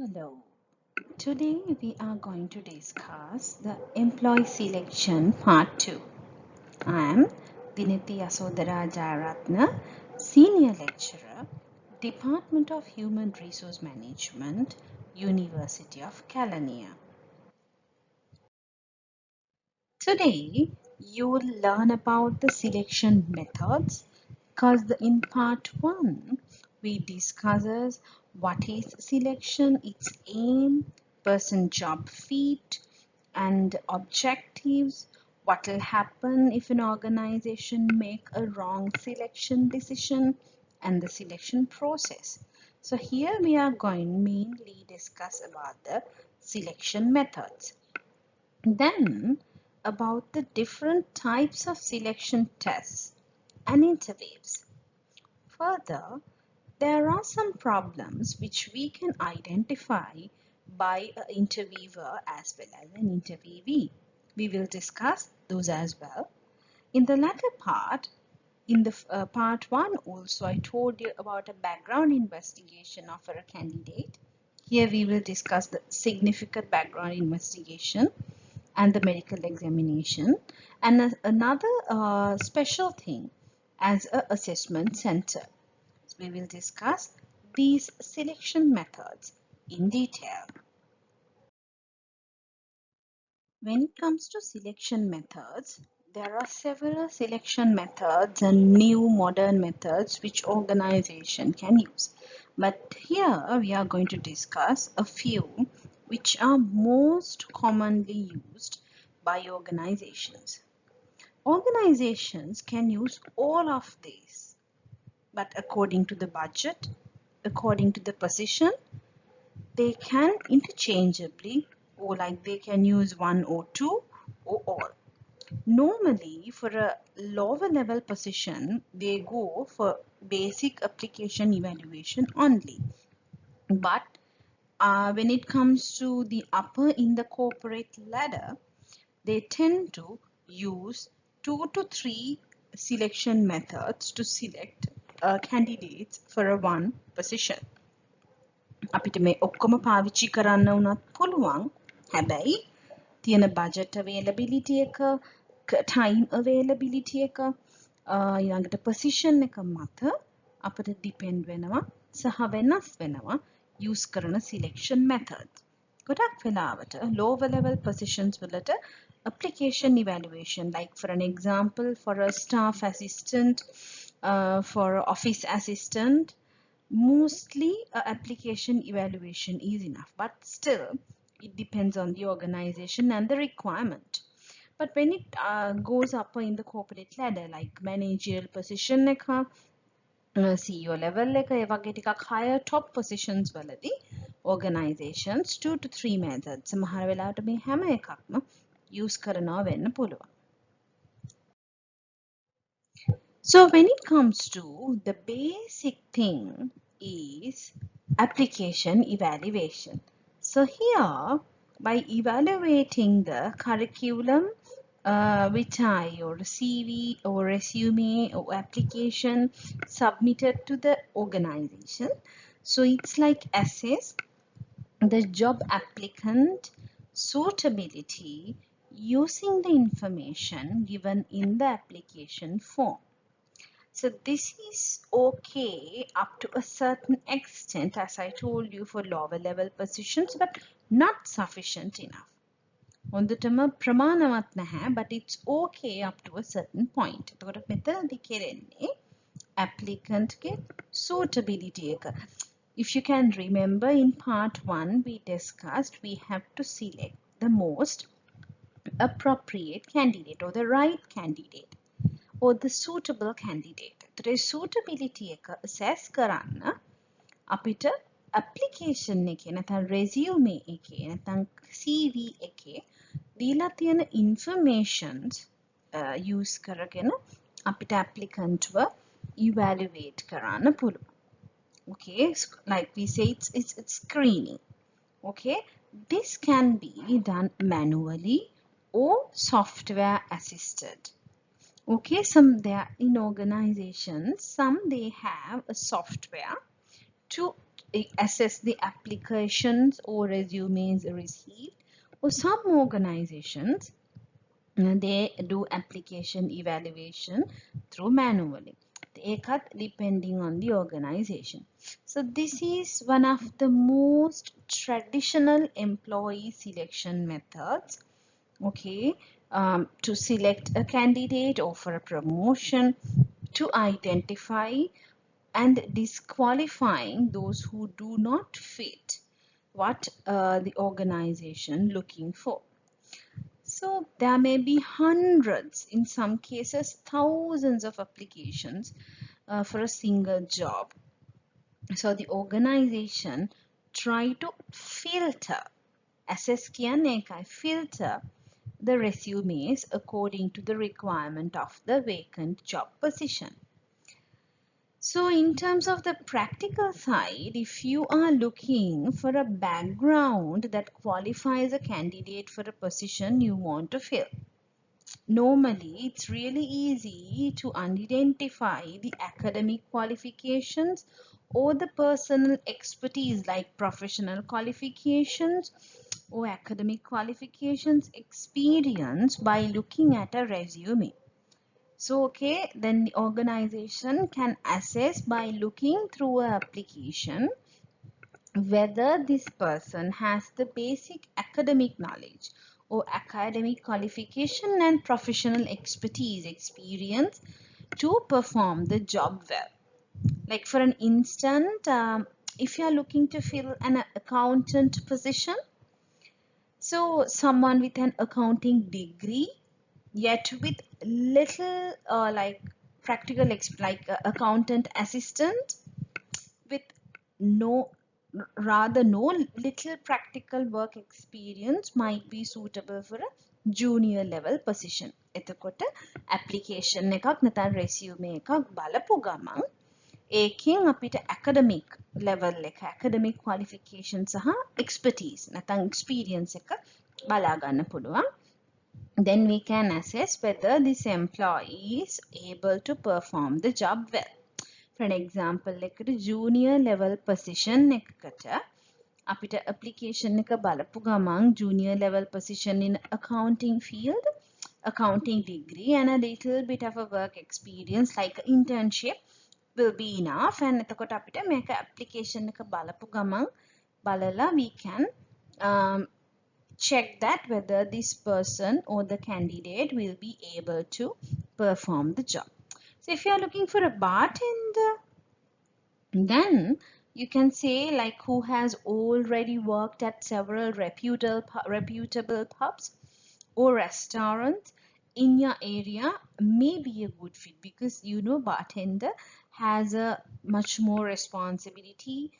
Hello. Today we are going to discuss the employee selection part 2. I am Diniti Yasodhara Jayaratna, Senior Lecturer, Department of Human Resource Management, University of Kelaniya. Today you will learn about the selection methods because in part 1 we discusses what is selection, its aim, person job fit and objectives, what will happen if an organization make a wrong selection decision and the selection process. So here we are going mainly discuss about the selection methods. Then about the different types of selection tests and interviews. Further, there are some problems which we can identify by an interviewer as well as an interviewee. We will discuss those as well. In the latter part, in the part 1 also, I told you about a background investigation of a candidate. Here we will discuss the significant background investigation and the medical examination, and another special thing as a assessment center. So we will discuss these selection methods in detail. When it comes to selection methods, there are several selection methods and new modern methods which organization can use. But here we are going to discuss a few which are most commonly used by organizations. Organizations can use all of these, but according to the budget, according to the position, they can interchangeably, or like they can use one or two or all. Normally, for a lower level position, they go for basic application evaluation only. But when it comes to the upper in the corporate ladder, they tend to use 2 to 3 selection methods to select candidates for a one position. අපිට මේ ඔක්කොම පාවිච්චි කරන්න වුණත් පුළුවන්. හැබැයි තියෙන budget availability එක, time availability එක, ඊළඟට position එක මත අපිට depend වෙනවා සහ වෙනස් වෙනවා use කරන selection method. ගොඩක් වෙලාවට lower level positions වලට application evaluation, like for an example for a staff assistant, for office assistant, mostly application evaluation is enough, but still it depends on the organization and the requirement. But when it goes up in the corporate ladder, like managerial position එක, CEO level එක, ඒ වගේ ටිකක් higher top positions වලදී organizations 2 to 3 methods සමහර වෙලාවට මේ හැම එකක්ම use කරනවා වෙන්න පුළුවන්. So when it comes to the basic thing is application evaluation. So here, by evaluating the curriculum, which are your CV or resume or application submitted to the organization. So it's like assess the job applicant suitability using the information given in the application form. So this is okay up to a certain extent, as I told you, for lower level positions, but not sufficient enough. හොඳටම ප්‍රමාණවත් නැහැ, but it's okay up to a certain point. එතකොට මෙතනදී කෙරෙන්නේ applicant ගේ suitability එක. If you can remember, in part 1 we discussed we have to select the most appropriate candidate or the right candidate or the suitable candidate. The suitability එක assess කරන්න අපිට application එකේ නැත්නම් resume එකේ නැත්නම් CV එකේ දීලා තියෙන informations use කරගෙන අපිට applicantව evaluate කරන්න පුළුවන්. Okay, like we say, it's screening. Okay, this can be done manually or software assisted. Okay, some there in organizations, some they have a software to assess the applications or resumes received, or some organizations they do application evaluation through manually. ඒකත් depending on the organization. So this is one of the most traditional employee selection methods, okay, to select a candidate or for a promotion, to identify and disqualifying those who do not fit what the organization looking for. So there may be hundreds, in some cases thousands of applications for a single job. So the organization try to filter, assess කියන්නේ එකයි, filter the resumes according to the requirement of the vacant job position. So in terms of the practical side, if you are looking for a background that qualifies a candidate for a position you want to fill, normally it's really easy to identify the academic qualifications or the personal expertise like professional qualifications or academic qualifications experience by looking at a resume. So, okay, then the organization can assess by looking through an application whether this person has the basic academic knowledge or academic qualification and professional expertise experience to perform the job well. Like for an instant, if you are looking to fill an accountant position, so someone with an accounting degree yet with little like practical like accountant assistant with no no little practical work experience might be suitable for a junior level position. එතකොට application එකක් නැත්නම් resume එකක් බලපු ගමන් ඒකෙන් අපිට academic level එක academic qualification සහ expertise නැත්නම් experience එක බලා ගන්න පුළුවන්. Then we can assess whether this employee is able to perform the job well. For an example, like a junior level position එකකට අපිට application එක බලපු ගමන් junior level position in accounting field, accounting degree and a little bit of a work experience like internship will be enough. And එතකොට අපිට මේක application එක බලපු ගමන් බලලා we can check that whether this person or the candidate will be able to perform the job. So if you are looking for a bartender, then you can say like who has already worked at several reputable pubs or restaurants in your area may be a good fit, because you know bartender has a much more responsibility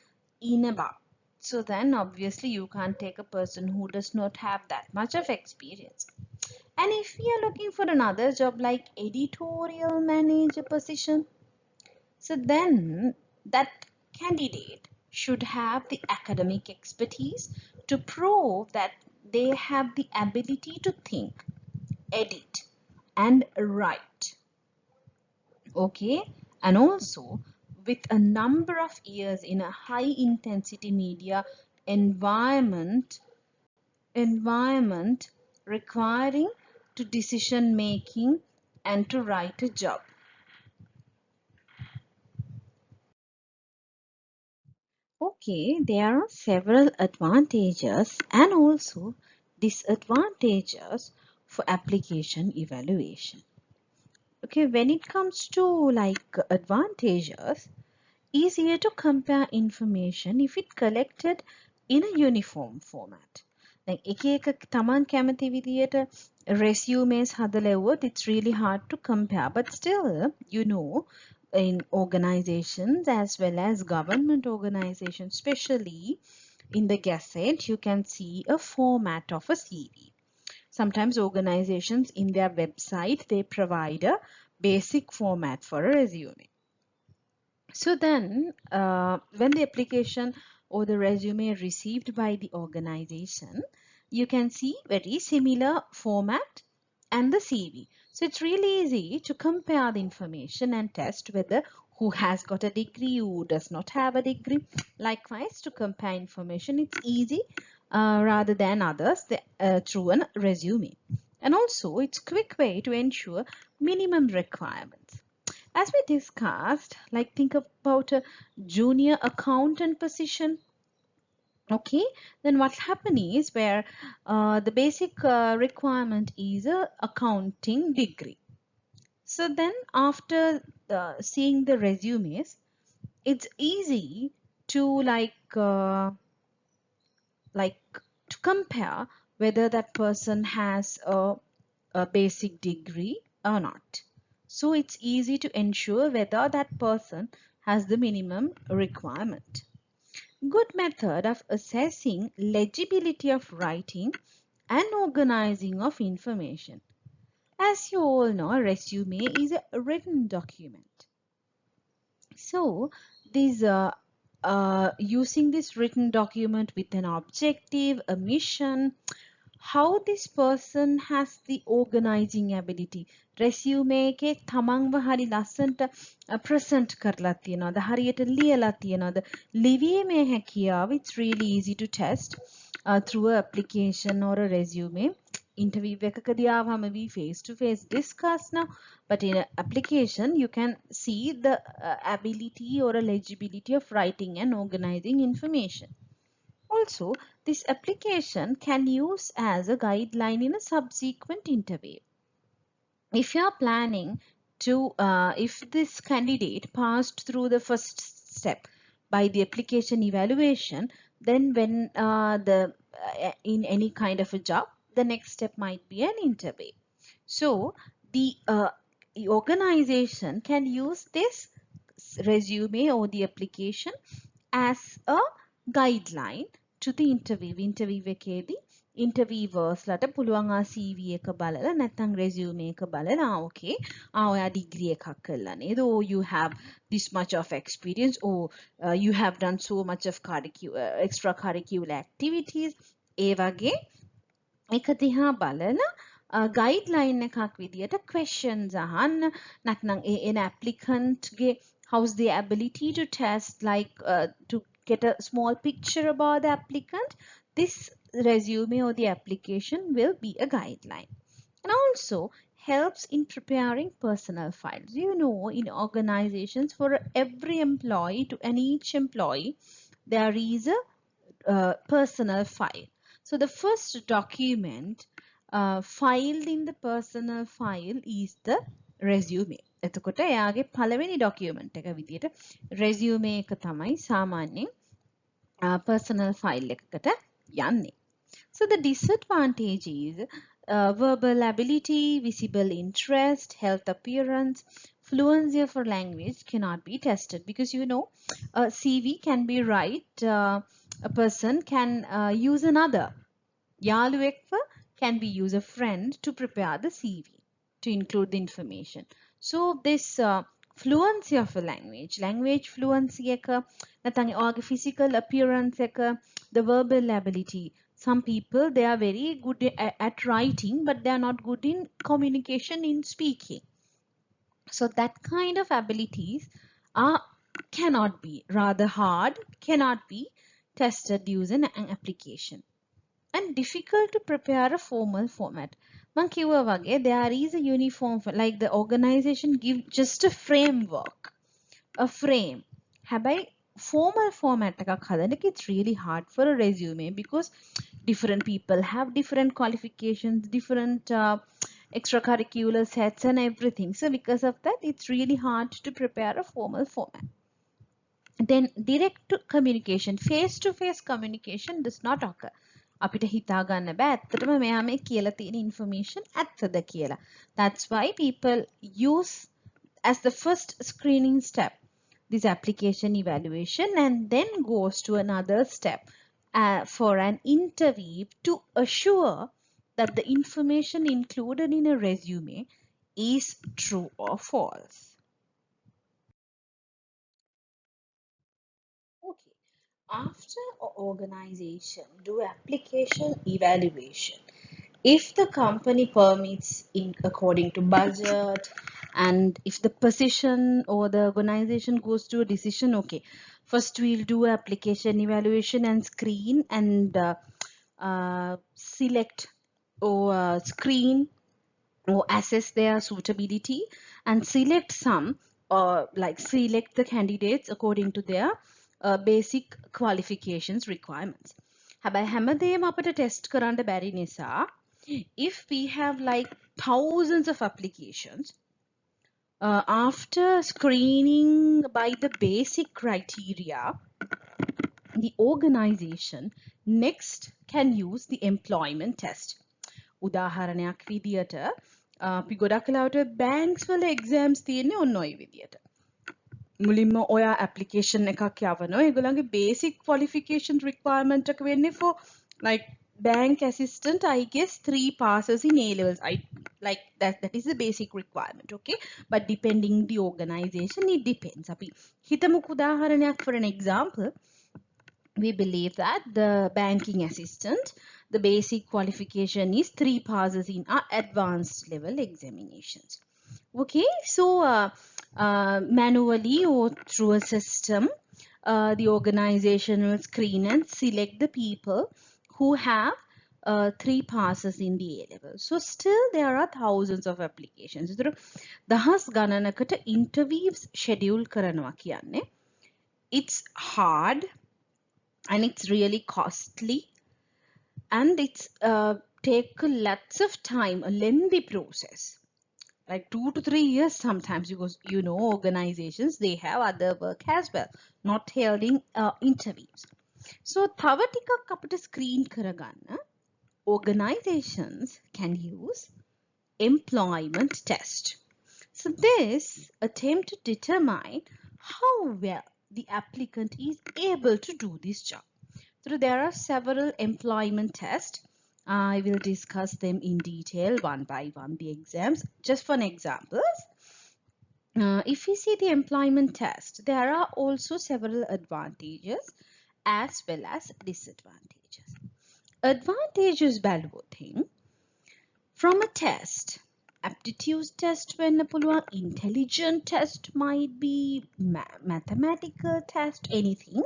in a bar. So then obviously you can't take a person who does not have that much of experience. And if we are looking for another job like editorial manager position, so then that candidate should have the academic expertise to prove that they have the ability to think, edit and write. Okay, and also with a number of years in a high intensity media environment requiring to decision making and to write a job. Okay, there are several advantages and also disadvantages for application evaluation. Okay, when it comes to like advantages, easier to compare information if it collected in a uniform format. Like එක තමන් කැමති විදියට resumes හදලා එවුවොත් it's really hard to compare. But still, you know, in organizations as well as government organizations, especially in the Gazette, you can see a format of a CV. Sometimes organizations in their website, they provide a basic format for a resume. So then when the application or the resume received by the organization, you can see very similar format and the CV. So it's really easy to compare the information and test whether who has got a degree, who does not have a degree. Likewise, to compare information, it's easy rather than others through a resume. And also, it's a quick way to ensure minimum requirements. As we discussed, like think about a junior accountant position. Okay, then what happens is where the basic requirement is a accounting degree. So then after seeing the resumes, it's easy to like to compare whether that person has a basic degree or not. So it's easy to ensure whether that person has the minimum requirement. Good method of assessing legibility of writing and organizing of information. As you all know, a resume is a written document. So these using this written document with an objective, a mission, how this person has the organizing ability. Resume එකේ තමන්ව හරි ලස්සනට present කරලා තියෙනවද හරියට ලියලා තියෙනවද ලිවීමේ හැකියාව it's really easy to test through an application or a resume. Interview එකකදී ආවම we face to face discuss now, but in an application you can see the ability or a legibility of writing and organizing information. Also, this application can use as a guideline in a subsequent interview. If you are planning to, if this candidate passed through the first step by the application evaluation, then when in any kind of a job, the next step might be an interview. So the organization can use this resume or the application as a guideline to the interview. Interview එකේදී interviewers ලට පුළුවන් CV එක බලලා නැත්නම් resume එක බලලා okay ඔයා degree එකක් කළා නේද or you have this much of experience or you have done so much of extracurricular activities ඒ වගේ එක දිහා බලලා guideline එකක් විදියට questions අහන්න නැත්නම් an applicant ගේ how's the ability to test to get a small picture about the applicant. This resume or the application will be a guideline and also helps in preparing personal files. You know, in organizations for every employee to and each employee there is a personal file. So the first document filed in the personal file is the resume. එතකොට එයාගේ පළවෙනි document එක විදියට resume එක තමයි සාමාන්‍යයෙන් personal file එකකට යන්නේ. So the disadvantage is verbal ability, visible interest, health appearance, fluency of a language cannot be tested because you know a CV can be right, a person can use another. යාළුවෙක්ව can be use a friend to prepare the CV to include the information. So this fluency of a language fluency එක නැත්නම් ඔයාගේ physical appearance එක, the verbal ability. Some people they are very good at writing but they are not good in communication in speaking. So that kind of abilities are cannot be rather hard, cannot be tested using an application. And difficult to prepare a formal format. මං කිව්වා වගේ there is a uniform like the organization give just a framework, a frame. හැබැයි formal format එකක් හදන්න it's really hard for a resume because different people have different qualifications, different extracurricular sets and everything. So because of that, it's really hard to prepare a formal format. Then direct communication, face-to-face communication does not occur. අපිට හිතා ගන්න බෑ ඇත්තටම මෙයා මේ කියලා තියෙන information ඇත්තද කියලා. That's why people use as the first screening step this application evaluation and then goes to another step for an interview to assure that the information included in a resume is true or false. Okay. After organization, do application evaluation. If the company permits in according to budget And if the position or the organization goes to a decision, okay, first we'll do application evaluation and screen and select or screen or assess their suitability and select some or like select the candidates according to their basic qualifications requirements. හැබැයි හැමදේම අපිට test කරන්න බැරි නිසා if we have like thousands of applications after screening by the basic criteria, the organization next can use the employment test. උදාහරණයක් විදියට අපි ගොඩක් වෙලාවට banks වල exams තියෙන්නේ ඔන්න ඔය විදියට. මුලින්ම ඔයා application එකක් යවනවා. ඒගොල්ලන්ගේ basic qualification requirement එක වෙන්නේ for like bank assistant, I guess 3 passes in A levels. I like that is the basic requirement, okay? But depending the organization, it depends. අපි හිතමුකෝ උදාහරණයක් for an example, we believe that the banking assistant, the basic qualification is 3 passes in our advanced level examinations. Okay, so manually or through a system, the organization will screen and select the people who have 3 passes in the A level. So still there are thousands of applications. දහස් ගණනකට interviews schedule කරනවා කියන්නේ. It's hard and it's really costly and it's take lots of time, a lengthy process, like 2 to 3 years sometimes, because you know organizations, they have other work as well, not holding interviews. So තව ටිකක් අපිට screen කරගන්න organizations can use employment test. So this attempt to determine how well the applicant is able to do this job. So there are several employment tests. I will discuss them in detail one by one, the exams. Just for an example, if we see the employment test, there are also several advantages as well as disadvantages. Advantages balwothin from a test, aptitude test when a intelligent test might be mathematical test, anything,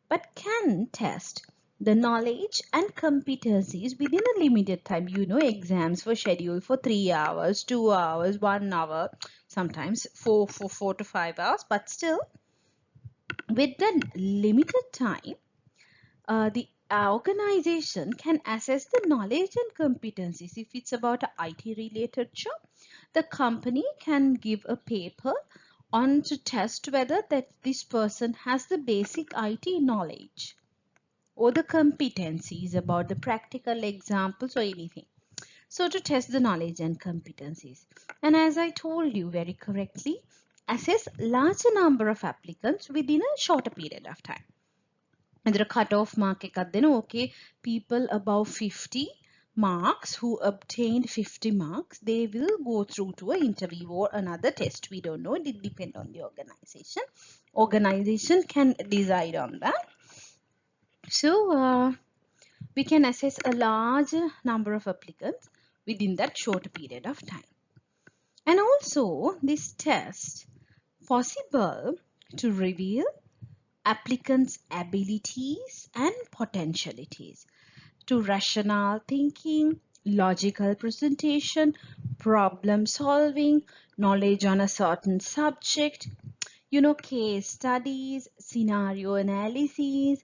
but can test the knowledge and competencies within a limited time. You know, exams were scheduled for 3 hours, 2 hours, 1 hour, sometimes 4 to 5 hours, but still with the limited time, the organization can assess the knowledge and competencies. If it's about an IT related job, the company can give a paper on to test whether that this person has the basic IT knowledge or the competencies about the practical examples or anything. So to test the knowledge and competencies. And as I told you very correctly, assess larger number of applicants within a shorter period of time. And the cut-off mark එකක් දෙන, okay, people above 50 marks who obtained 50 marks, they will go through to an interview or another test. We don't know, it depends on the organization. Organization can decide on that. So we can assess a large number of applicants within that short period of time. And also this test possible to reveal applicants' abilities and potentialities to rational thinking, logical presentation, problem solving, knowledge on a certain subject, you know, case studies, scenario analysis,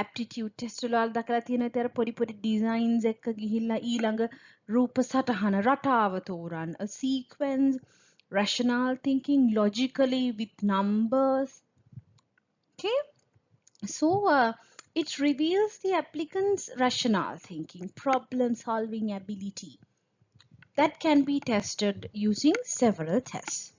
aptitude test වල දකලා තියෙන විතර පොඩි පොඩි designs එක්ක ගිහිල්ලා ඊළඟ රූප සටහන රටාව තෝරන්න, a sequence, rational thinking logically with numbers. Okay, so it reveals the applicant's rational thinking, problem solving ability that can be tested using several tests.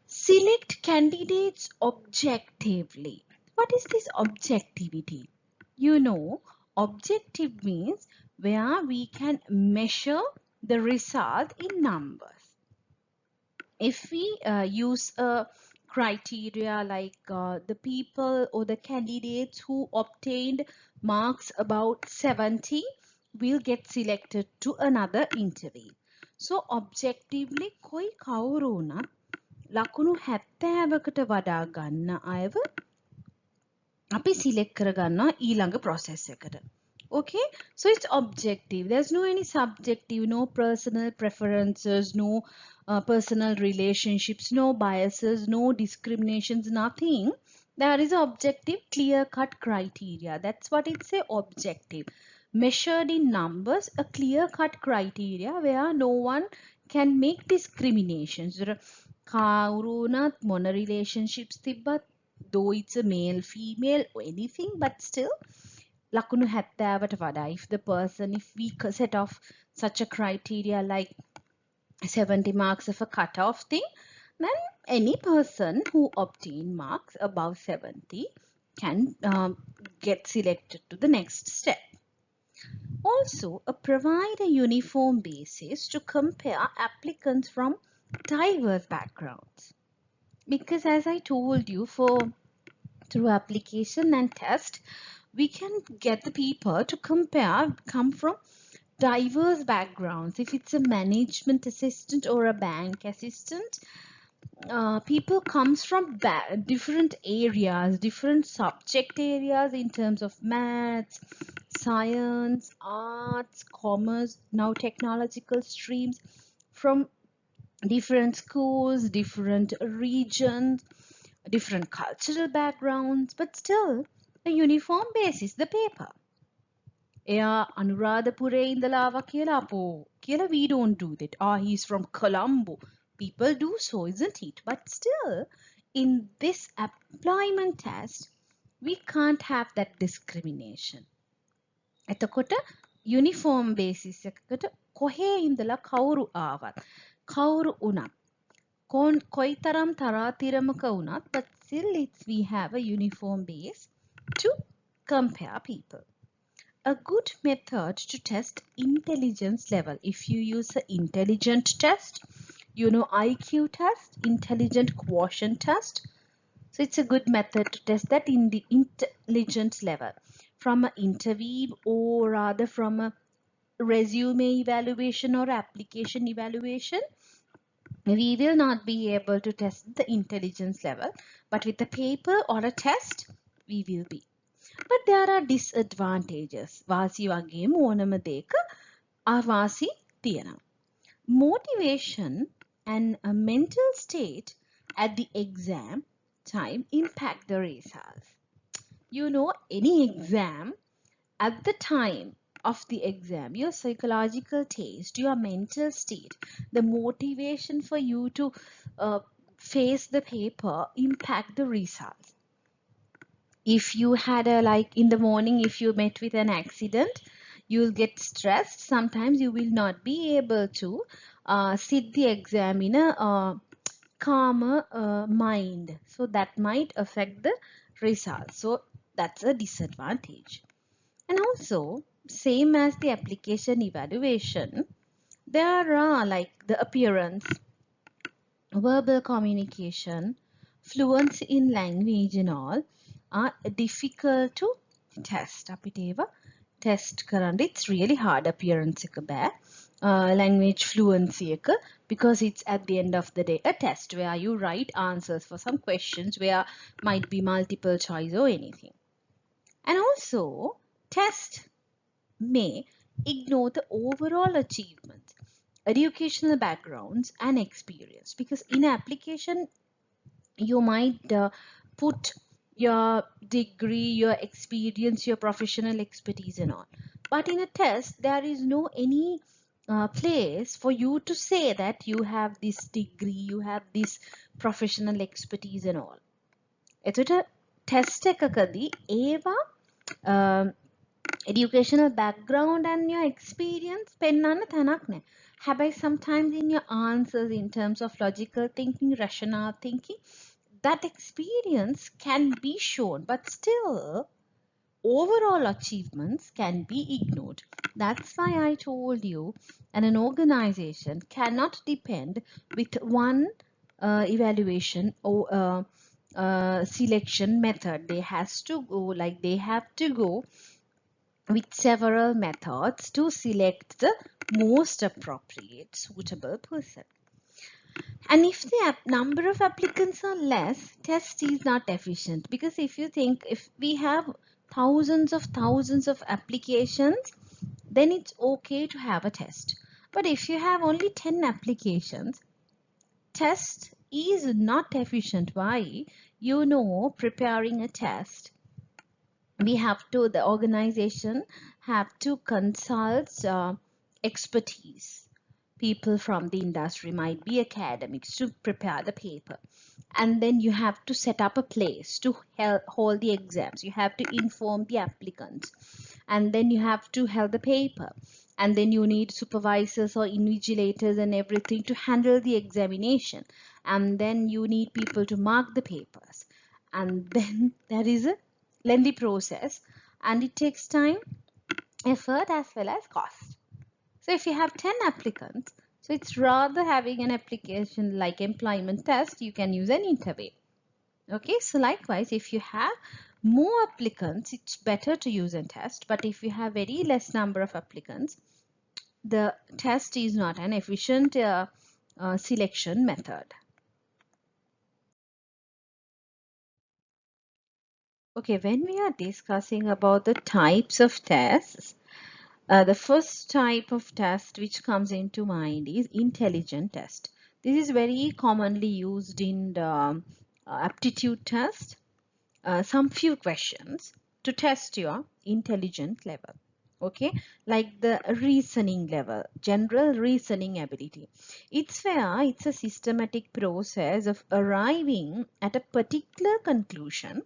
Select candidates objectively. What is this objectivity? You know, objective means where we can measure the result in numbers. If we use a criteria like the people or the candidates who obtained marks about 70 will get selected to another interview. So objectively කොයි කවුරු වුණත් ලකුණු 70කට වඩා ගන්න අයව අපි select කරගන්නවා ඊළඟ process එකට. Okay, so it's objective. There's no any subjective, no personal preferences, no personal relationships, no biases, no discriminations, nothing. There is objective, clear-cut criteria. That's what it's a objective. Measured in numbers, a clear-cut criteria where no one can make discriminations. Kauruna, මොන relationships තිබ්බත්, though it's a male, female, or anything, but still ලකුණු 70ට වඩා. If we set off such a criteria like 70 marks of a cut-off thing, then any person who obtain marks above 70 can get selected to the next step. Also, provide a uniform basis to compare applicants from diverse backgrounds. Because as I told you, through application and test, we can get the people to come from diverse backgrounds. If it's a management assistant or a bank assistant, people comes from different areas, different subject areas in terms of maths, science, arts, commerce, now technological streams, from different schools, different regions, different cultural backgrounds, but still a uniform basis, the paper. එයා අනුරාධපුරේ ඉඳලා ආවා කියලා අපෝ කියලා we don't do that. He's from Colombo. People do so, isn't it? But still, in this employment test, we can't have that discrimination. එතකොට uniform basis එකකට කොහේ ඉඳලා කවුරු ආවත් කවුරු වුණත් කොයිතරම් තරාතිරමක වුණත්, but still we have a uniform base to compare people. A good method to test intelligence level. If you use an intelligent test, IQ test, intelligent quotient test. So it's a good method to test that in the intelligence level. From an interview or rather from a resume evaluation or application evaluation, we will not be able to test the intelligence level, but with a paper or a test, we will be. But there are disadvantages. වාසි වගේම ඕනම දෙයක අවාසි තියෙනවා. Motivation and a mental state at the exam time impact the results. Any exam, at the time of the exam, your psychological taste, your mental state, the motivation for you to face the paper impact the results. If you had in the morning, if you met with an accident, you'll get stressed. Sometimes you will not be able to sit the exam in a calmer mind. So that might affect the results. So that's a disadvantage. And also, same as the application evaluation, there are the appearance, verbal communication, fluency in language and all are difficult to test. අපිට ඒවා test කරන්න it's really hard. appearance එක බෑ, language fluency එක, because it's at the end of the day a test where you write answers for some questions where might be multiple choice or anything. And also, test may ignore the overall achievements, educational backgrounds and experience, because in application you might put your degree, your experience, your professional expertise and all. But in a test, there is no any place for you to say that you have this degree, you have this professional expertise and all. එතකොට test එකකදී ඒවා educational background and your experience පෙන්වන්න තැනක් නැහැ. හැබැයි sometimes in your answers, in terms of logical thinking, rational thinking, that experience can be shown, but still overall achievements can be ignored. That's why I told you, and an organization cannot depend with one evaluation or selection method. They have to go with several methods to select the most appropriate suitable person. And if the number of applicants are less, test is not efficient, because if you think if we have thousands of applications, then it's okay to have a test. But if you have only 10 applications, test is not efficient. Why? You know, preparing a test, the organization have to consult expertise. People from the industry, might be academics, to prepare the paper. And then you have to set up a place to hold the exams. You have to inform the applicants. And then you have to hold the paper. And then you need supervisors or invigilators and everything to handle the examination. And then you need people to mark the papers. And then there is a lengthy process, and it takes time, effort, as well as cost. So if you have 10 applicants, so it's rather having an application like employment test, you can use an interview. Okay, so likewise, if you have more applicants, it's better to use a test. But if you have very less number of applicants, the test is not an efficient selection method. Okay, when we are discussing about the types of tests, the first type of test which comes into mind is intelligent test. This is very commonly used in the aptitude test. Some few questions to test your intelligence level. Okay, like the reasoning level, general reasoning ability. It's where it's a systematic process of arriving at a particular conclusion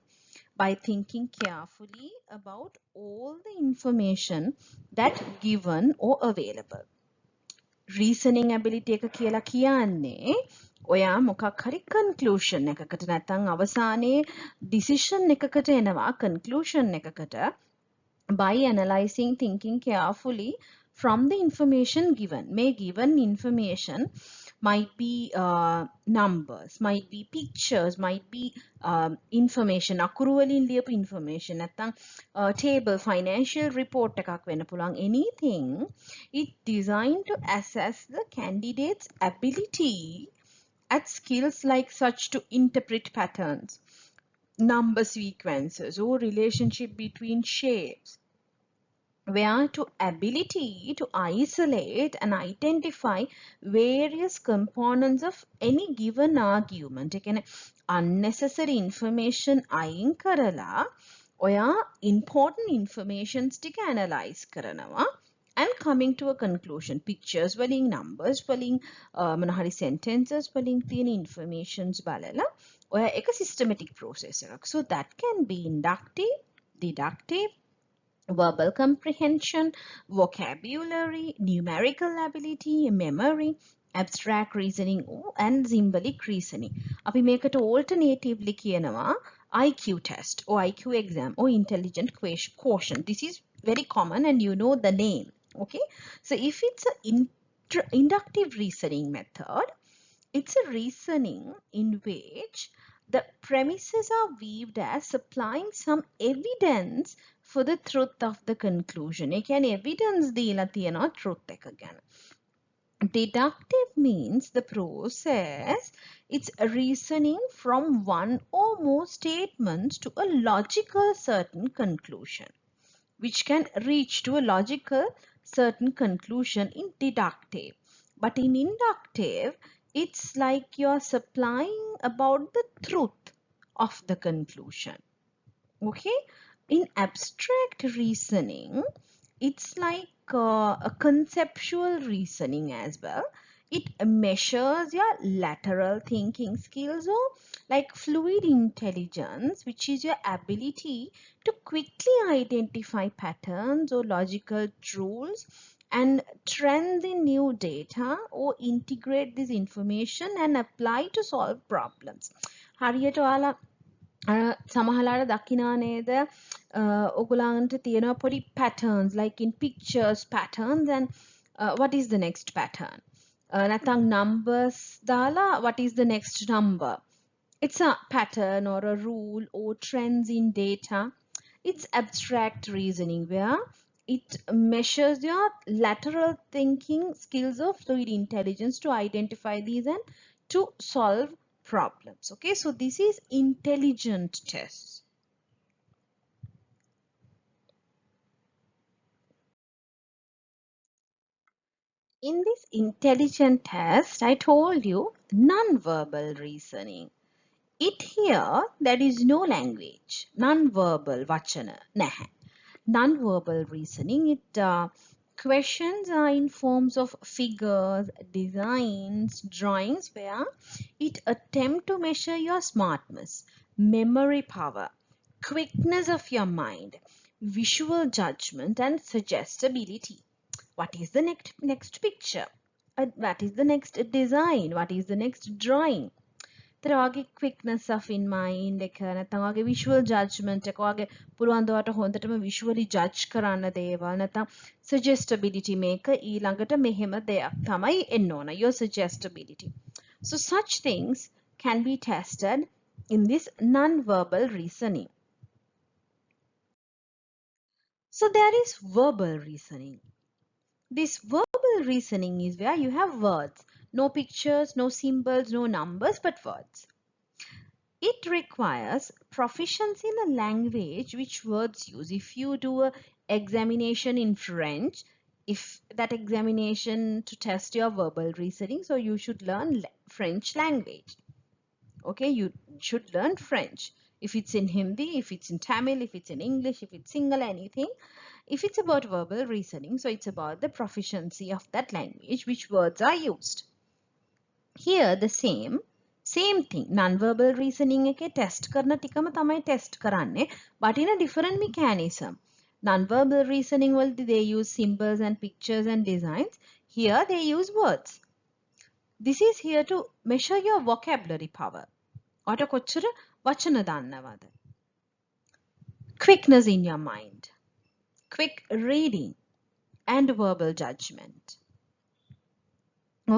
by thinking carefully about all the information that given or available. Reasoning ability එක කියලා කියන්නේ ඔයා මොකක් හරි conclusion එකකට නැත්නම් අවසානයේ decision එකකට එනවා conclusion එකකට by analyzing, thinking carefully from the information given. May given information might be numbers, might be pictures, might be information, අකුරුවලින් ලියපු information, නැත්නම් table, financial report එකක් වෙන්න පුළුවන්. Anything, it designed to assess the candidate's ability at skills like such to interpret patterns, number sequences, or relationship between shapes, where to ability to isolate and identify various components of any given argument. Again, unnecessary information අයින් කරලා ඔයා important informations ටික analyze කරනවා and coming to a conclusion. Pictures වලින්, numbers වලින්, මොනහරි sentences වලින් තියෙන informations බලලා ඔයා එක systematic process එකක්. So that can be inductive, deductive, verbal comprehension, vocabulary, numerical ability, memory, abstract reasoning, and symbolic reasoning. අපි මේකට alternatively කියනවා IQ test or IQ exam or intelligent quotient. This is very common and you know the name. Okay, so if it's an inductive reasoning method, it's a reasoning in which the premises are viewed as supplying some evidence for the truth of the conclusion. ඒ කියන්නේ evidence දීලා තියෙනවා truth එක ගැන. Deductive means the process, it's a reasoning from one or more statements to a logical certain conclusion, which can reach to a logical certain conclusion in deductive. But in inductive, it's like you're supplying about the truth of the conclusion. Okay, in abstract reasoning, it's like a conceptual reasoning as well. It measures your lateral thinking skills, or like fluid intelligence, which is your ability to quickly identify patterns or logical rules and trends in new data, or integrate this information and apply to solve problems. හරියට ඔයාලා සමහරලාට දකිනා නේද ඔගොල්ලන්ට තියෙනවා පොඩි patterns like in pictures patterns and what is the next pattern, නැත්නම් numbers දාලා what is the next number. It's a pattern or a rule or trends in data. It's abstract reasoning where It measures your lateral thinking skills of fluid intelligence to identify these and to solve problems. Okay, so this is intelligent tests. In this intelligent test, I told you non-verbal reasoning. It here, there is no language, non-verbal vachana, naha. Non-verbal reasoning, it questions are in forms of figures, designs, drawings where it attempt to measure your smartness, memory power, quickness of your mind, visual judgment and suggestibility. What is the next picture? What is the next design? What is the next drawing? තරවාගේ quickness of in mind එක නැත්නම් වගේ visual judgment එක වගේ පුළුවන් ද ඔයාලට හොඳටම visually judge කරන්න දේවල් නැත්නම් suggestibility මේක ඊළඟට මෙහෙම දෙයක් තමයි එන්න ඕන your suggestibility. So such things can be tested in this non-verbal reasoning. So there is verbal reasoning. This verbal reasoning is where you have words, no pictures, no symbols, no numbers, but words. It requires proficiency in a language which words use. If you do an examination in French, if that examination to test your verbal reasoning, so you should learn French language. Okay, you should learn French. If it's in Hindi, if it's in Tamil, if it's in English, if it's single anything, if it's about verbal reasoning, so it's about the proficiency of that language, which words are used. Here the same thing non-verbal reasoning එකේ test කරන ටිකම තමයි test කරන්නේ but in a different mechanism. Non-verbal reasoning වලදී they use symbols and pictures and designs. Here they use words. This is here to measure your vocabulary power. ඔයාට කොච්චර වචන දන්නවද? Quickness in your mind, quick reading and verbal judgment.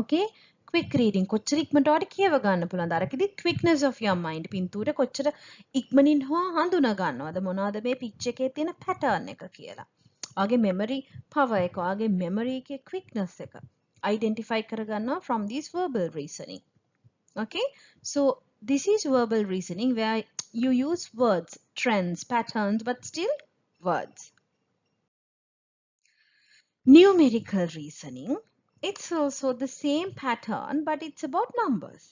Okay, quick reading කොච්චර ඉක්මනට ඔයාලට කියව ගන්න පුළුවන්ද? අරකෙදි quickness of your mind පින්තූරේ කොච්චර ඉක්මනින් හඳුනා ගන්නවද මොනවද මේ pitch එකේ තියෙන pattern එක කියලා. ඔයාගේ memory power එක ඔයාගේ memory එකේ quickness එක identify කරගන්නවා from this verbal reasoning. Okay, so this is verbal reasoning where you use words, trends, patterns, but still words. Numerical reasoning. It's also the same pattern, but it's about numbers.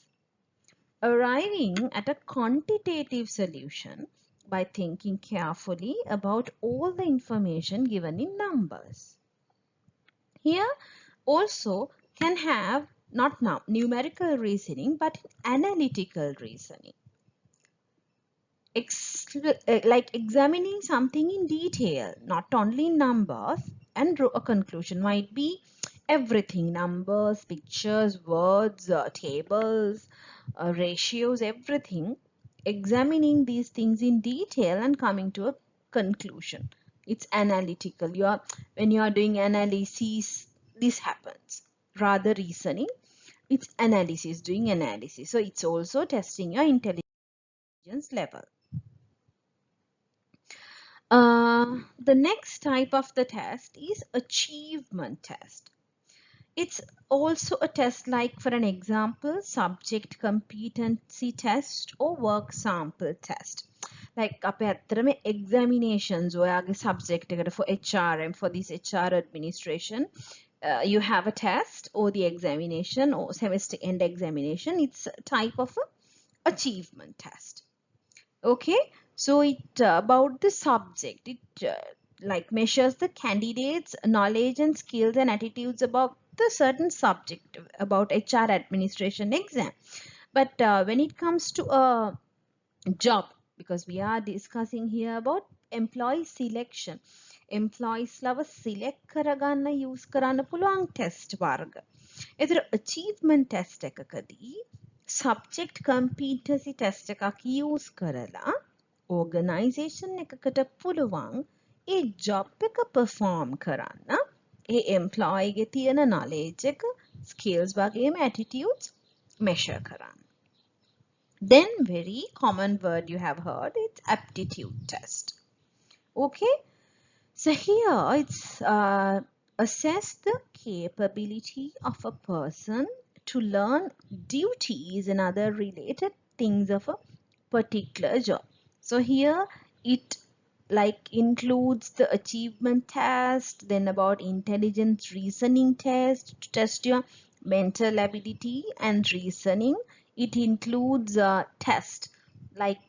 Arriving at a quantitative solution by thinking carefully about all the information given in numbers. Here also can have not numerical reasoning, but analytical reasoning. Like examining something in detail, not only numbers, and draw a conclusion. Might be everything, numbers, pictures, words, tables, ratios, everything. Examining these things in detail and coming to a conclusion. It's analytical. When you are doing analysis, this happens. Rather reasoning, it's analysis, doing analysis. So it's also testing your intelligence level. The next type of the test is achievement test. It's also a test like, for an example, subject competency test or work sample test. Like අපේ ඇත්තටම examinations ඔයාගේ subject එකට for HRM, for this HR administration, you have a test or the examination or semester end examination. It's a type of a achievement test. Okay, so it about the subject, it like measures the candidates' knowledge and skills and attitudes about the certain subject about HR administration exam. But when it comes to a job, because we are discussing here about employee selection, employees ලව select කරගන්න use කරන්න පුළුවන් test වර්ග. ඒතර achievement test එකකදී subject competency test එකක් use කරලා organization එකකට පුළුවන් ඒ job එක perform කරන්න ඒ employee ගේ තියෙන knowledge එක, skills වගේම attitudes measure කරන්න. Then very common word you have heard, it's aptitude test. Okay, So here it's assess the capability of a person to learn duties and other related things of a particular job. So here it like includes the achievement test, then about intelligence reasoning test to test your mental ability and reasoning. It includes a test like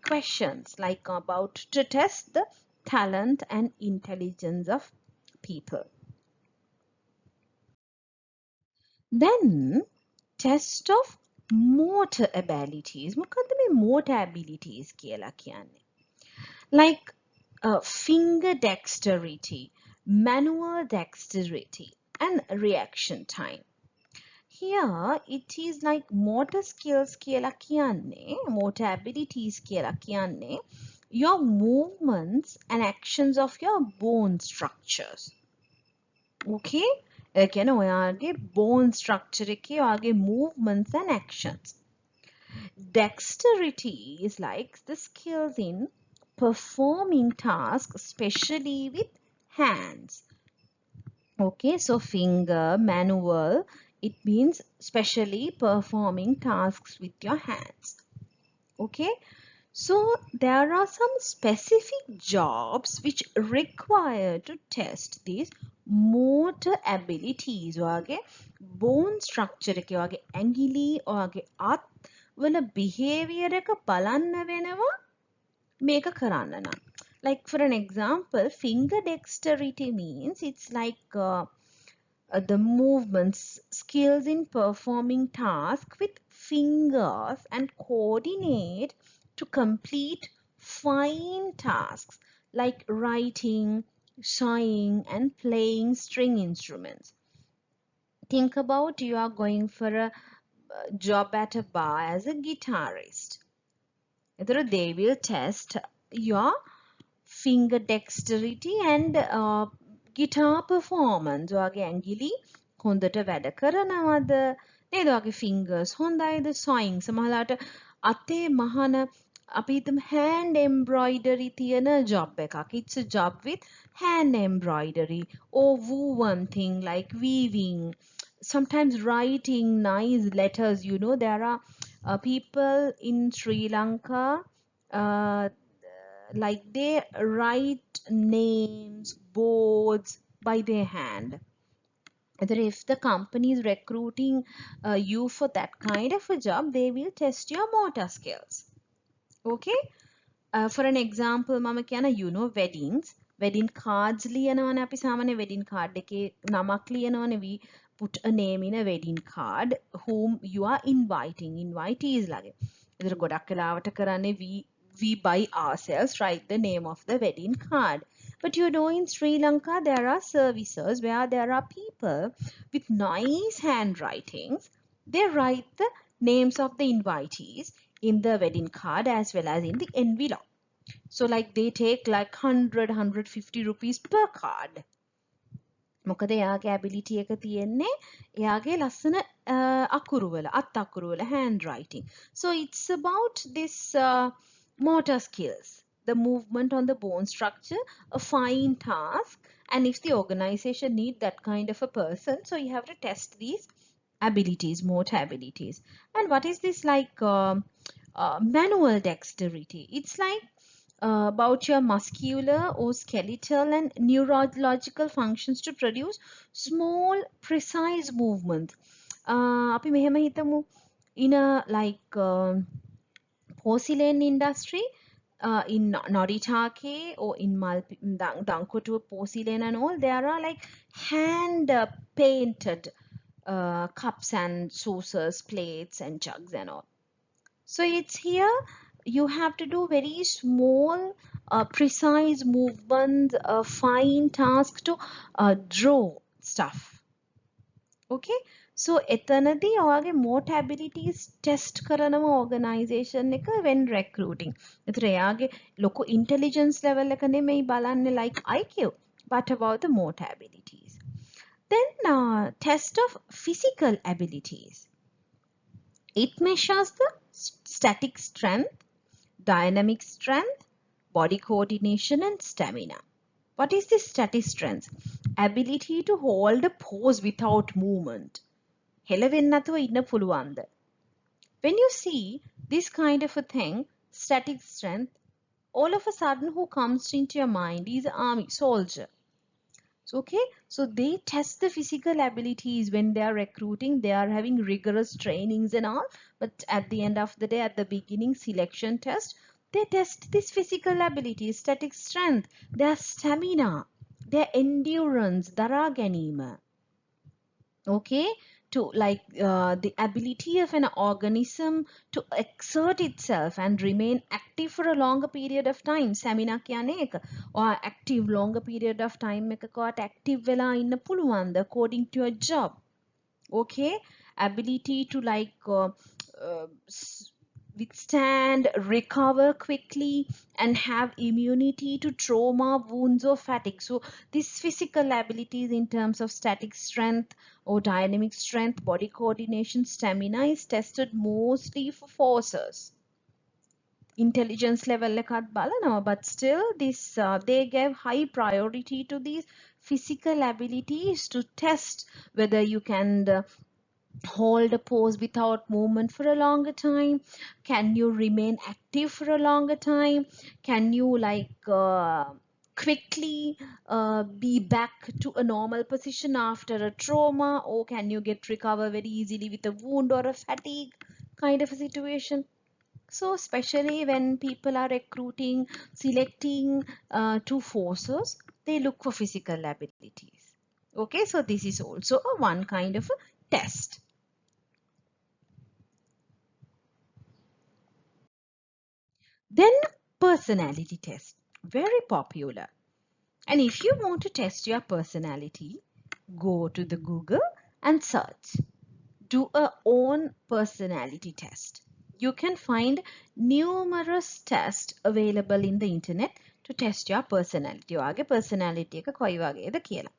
questions like about to test the talent and intelligence of people. Then test of motor abilities. මොකද්ද මේ motor abilities කියලා කියන්නේ? Like finger dexterity, manual dexterity, and reaction time. Here it is like motor skills කියලා කියන්නේ, motor abilities කියලා කියන්නේ your movements and actions of your bone structures. Okay? ඒ කියන්නේ ඔයාගේ bone structure එකේ ඔයාගේ movements and actions. Dexterity is like the skills in performing tasks, especially with hands. Okay, so finger, manual, it means specially performing tasks with your hands. Okay, so there are some specific jobs which require to test these motor abilities. ඔයාගේ bone structure එකේ ඔයාගේ ඇඟිලි ඔයාගේ අත් වල behavior එක බලන්න වෙනවා මේක කරන්න නම්. Like for an example, finger dexterity means it's like the movements, skills in performing tasks with fingers and coordinate to complete fine tasks like writing, sewing, and playing string instruments. Think about you are going for a job at a bar as a guitarist. They will test your finger dexterity and guitar performance. ඔයාගේ ඇඟිලි හොඳට වැඩ කරනවද? නේද? ඔයාගේ fingers හොඳයිද? sewing සමහරලාට අතේ මහන අපි හිතමු hand embroidery තියෙන job එකක්. It's a job with hand embroidery or woven thing like weaving. Sometimes writing nice letters. You know, there are people in Sri Lanka like they write names, boards by their hand. Whether if the company is recruiting you for that kind of a job, they will test your motor skills. Okay? For an example, mama කියන you know wedding cards ලියනවනේ අපි සාමාන්‍ය wedding card එකේ නමක් ලියනවනේ we put a name in a wedding card whom you are inviting, invitees ලගේ. ඒතර ගොඩක් වෙලාවට කරන්නේ we by ourselves write the name of the wedding card. But you know, in Sri Lanka, there are services where there are people with nice handwritings. They write the names of the invitees in the wedding card as well as in the envelope. So like they take like 100-150 rupees per card. මොකද එයාගේ ability එක තියෙන්නේ එයාගේ ලස්සන අකුරු වල අත් අකුරු වල handwriting. So it's about this motor skills, the movement on the bone structure, a fine task, and if the organization need that kind of a person, so you have to test these abilities, motor abilities. And what is this like manual dexterity? It's like about your muscular or skeletal and neurological functions to produce small precise movements. අපි මෙහෙම හිතමු in a like porcelain industry, in Noritake or in Dankotu porcelain and all, there are like hand painted cups and saucers, plates and jugs and all. So it's here you have to do very small, precise movements, a fine task to draw stuff. Okay, so එතනදී ඔයාගේ motor abilities test කරනම organization එක when recruiting. ඒතර එයාගේ ලොකු intelligence level එක නෙමෙයි බලන්නේ like IQ, but about the motor abilities. Then test of physical abilities. It measures the static strength, dynamic strength, body coordination and stamina. What is this static strength? Ability to hold a pose without movement. හෙලවෙන්නේ නැතුව ඉන්න පුළුවන්ද? When you see this kind of a thing, static strength, all of a sudden who comes into your mind is army soldier. So, okay, so they test the physical abilities when they are recruiting. They are having rigorous trainings and all, but at the end of the day, at the beginning selection test, they test this physical ability, static strength, their stamina, their endurance, dara ganima. Okay, to the ability of an organism to exert itself and remain active for a longer period of time. Stamina කියන්නේ එක. or active longer period of time එකකට active වෙලා ඉන්න පුළුවන්ද according to your job. Okay, ability to withstand, recover quickly, and have immunity to trauma, wounds, or fatigue. So, these physical abilities in terms of static strength or dynamic strength, body coordination, stamina is tested mostly for forces. Intelligence level එකත් බලනවා, but still this they gave high priority to these physical abilities to test whether you can hold a pose without movement for a longer time. Can you remain active for a longer time? Can you quickly be back to a normal position after a trauma, or can you get recover very easily with a wound or a fatigue kind of a situation? So especially when people are recruiting, selecting two forces, they look for physical abilities. Okay, so this is also a one kind of a test. Then personality test, very popular. And if you want to test your personality, go to the Google and search. Do a own personality test. You can find numerous tests available in the internet to test your personality. ඔයාගේ personality එක කොයි වගේද කියලා.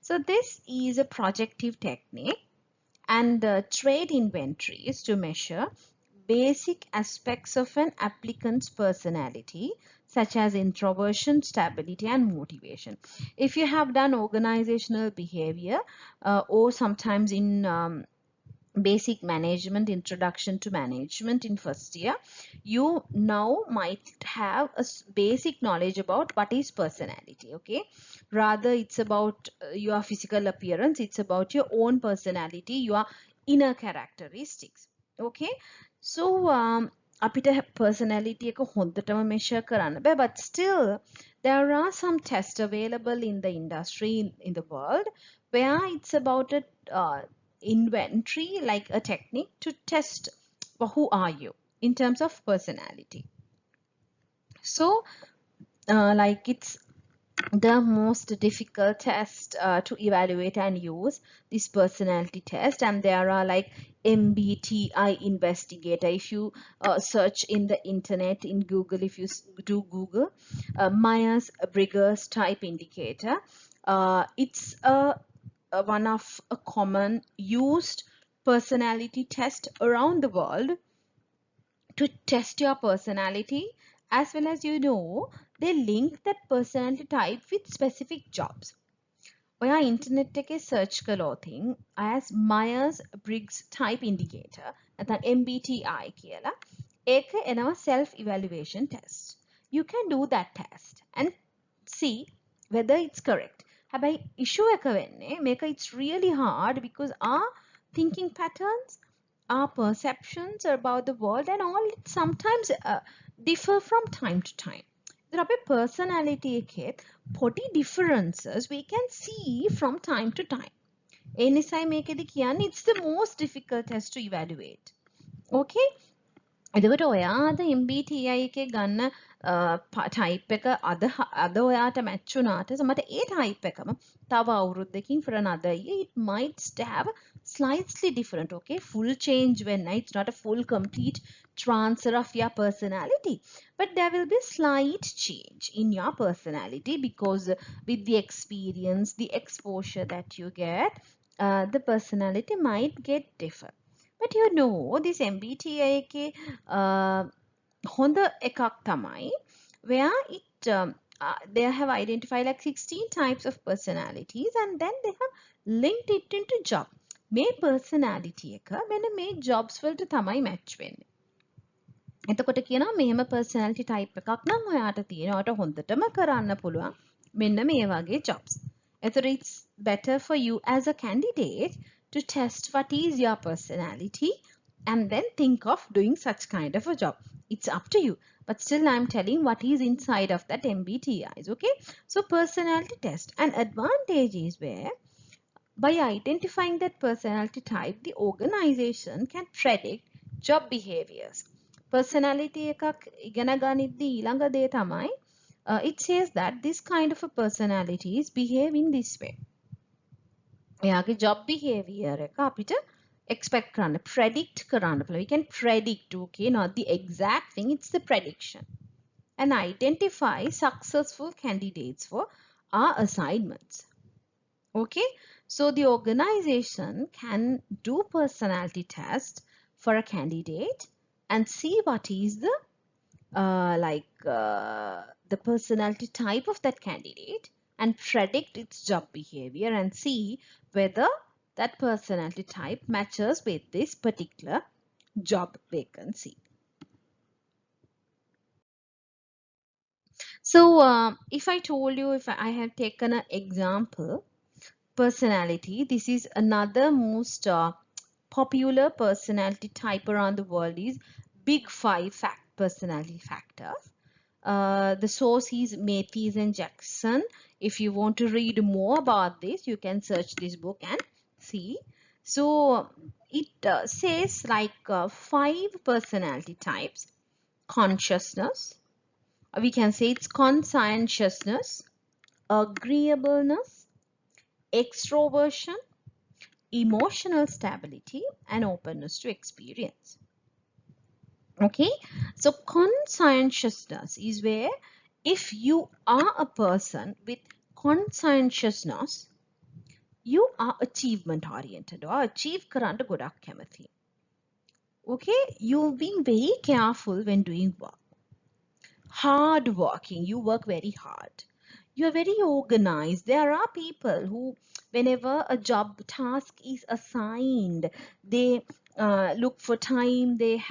So this is a projective technique, and trade inventories to measure basic aspects of an applicant's personality, such as introversion, stability, and motivation. If you have done organizational behavior or sometimes in basic management, introduction to management in first year, you now might have a basic knowledge about what is personality. Okay, rather it's about your physical appearance, it's about your own personality, your inner characteristics. Okay, so අපිට personality එක හොඳටම measure කරන්න බෑ, but still there are some tests available in the industry, in the world, where it's about a inventory, like a technique to test who are you in terms of personality. So it's the most difficult test to evaluate and use this personality test, and there are like MBTI investigator. If you search in the internet, in Google, if you do Google Myers-Briggs type indicator, it's one of a common used personality test around the world to test your personality, as well as they link that personality type with specific jobs. ඔයා internet එකේ search කළොතින් as Myers-Briggs type indicator නැත්නම් MBTI කියලා ඒක එනවා self evaluation test. You can do that test and see whether it's correct. හැබැයි issue එක වෙන්නේ මේක it's really hard because our thinking patterns, our perceptions about the world and all, it sometimes differ from time to time. There are personality එකෙත් පොඩි differences we can see from time to time. ඒ නිසායි මේකෙදි කියන්නේ it's the most difficult test to evaluate. Okay? එතකොට ඔයා අද MBTI එකේ ගන්න type එක අද ඔයාට match වුණාට මට ඒ type එකම තව අවුරුද්දකින් for another year it might have slightly different. Okay, full change when it's not a full complete transfer of your personality, but there will be slight change in your personality because with the experience, the exposure that you get, the personality might get different. But this MBTI එකේ හොඳ එකක් තමයි where it they have identified like 16 types of personalities and then they have linked it into job. මේ personality එක මෙන්න මේ jobs වලට තමයි match වෙන්නේ. එතකොට කියනවා මෙහෙම personality type එකක් නම් ඔයාට තියෙනවා. ඔයාට හොඳටම කරන්න පුළුවන් මෙන්න මේ වගේ jobs. එතකොට it's better for you as a candidate to test what is your personality and then think of doing such kind of a job. It's up to you. But still I'm telling what is inside of that MBTIs. Okay. So personality test. An advantage is where by identifying that personality type, the organization can predict job behaviors. Personality එකක් ඉගෙන ගනිද්දී ඊළඟ දේ තමයි it says that this kind of a personality is behave in this way. එයාගේ job behavior එක අපිට expect කරන්න, predict කරන්න පුළුවන්. We can predict, okay, not the exact thing, it's the prediction. And identify successful candidates for our assignments. Okay, so the organization can do personality test for a candidate and see what is the the personality type of that candidate and predict its job behavior and see whether that personality type matches with this particular job vacancy. So if I told you, if I have taken an example personality, this is another most popular personality type around the world is big five personality factors. The source is Matthews and Jackson. If you want to read more about this, you can search this book and see. So it says like 5 personality types: consciousness, we can say it's conscientiousness, agreeableness, extroversion, emotional stability, and openness to experience. Okay, so conscientiousness is where if you are a person with conscientiousness, you are achievement oriented or achieve කරන්න ගොඩක් කැමති. Okay, you've been very careful when doing work. Hard working, you work very hard. You are very organized. There are people who, whenever a job task is assigned, they look for time, they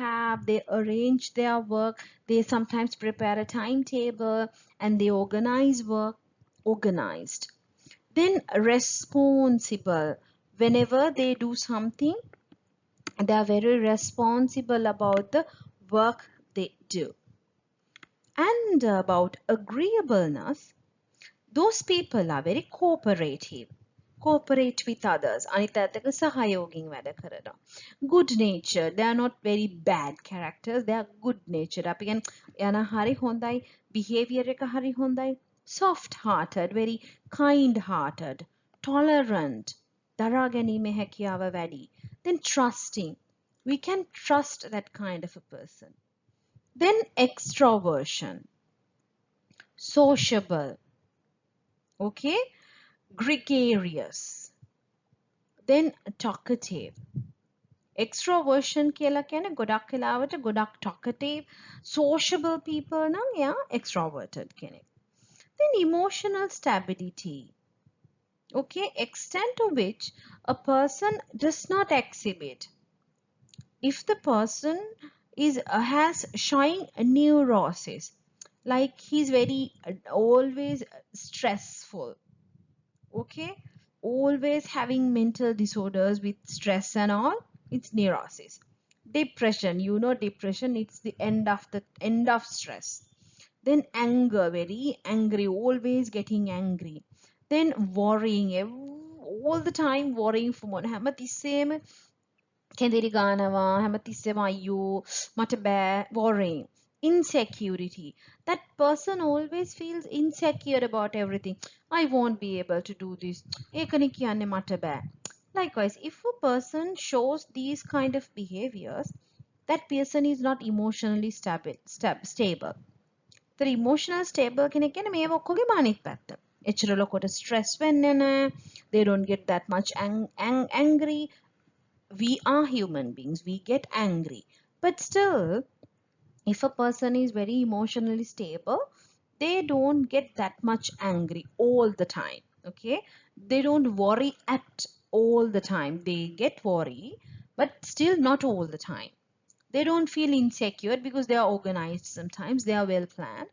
arrange their work, they sometimes prepare a timetable and they organize work, organized. Then responsible, whenever they do something, they are very responsible about the work they do. And about agreeableness, those people are very cooperative. Cooperate with others. අනිත් අතක සහයෝගයෙන් වැඩ කරනවා. Good nature. They are not very bad characters. They are good natured. අපි කියන්නේ යන හරි හොඳයි. Behavior එක හරි හොඳයි. Soft hearted. Very kind hearted. Tolerant. දරා ගැනීමේ හැකියාව වැඩි. Then trusting. We can trust that kind of a person. Then extroversion. Sociable. Okay, gregarious, then talkative. Extroversion කියලා කියන්නේ ගොඩක් වෙලාවට ගොඩක් talkative, sociable people නම් එයා extroverted කෙනෙක්. Then emotional stability. Okay, extent to which a person does not exhibit. If the person has showing neurosis, like he's very always stressful, okay, always having mental disorders with stress and all, it's neurosis. Depression, you know, depression, it's the end of stress. Then anger, very angry, always getting angry. Then worrying, all the time worrying for one. හැමතිස්සෙම කෙඳිරි ගන්නවා, හැමතිස්සෙම අයියෝ මට බෑ, worrying. Insecurity, that person always feels insecure about everything. I won't be able to do this. ඒකනේ කියන්නේ මට බෑ. Likewise, if a person shows these kind of behaviors, that person is not emotionally stable. The emotional stable කෙනෙක් කියන්නේ මේ ඔක්කොගේම අනිත් පැත්ත. එච්චර ලොකුට stress වෙන්නේ නැහැ. They don't get that much angry. We are human beings. We get angry. But still, if a person is very emotionally stable, they don't get that much angry all the time. Okay, they don't worry at all the time. They get worry, but still not all the time. They don't feel insecure because they are organized. Sometimes they are well planned.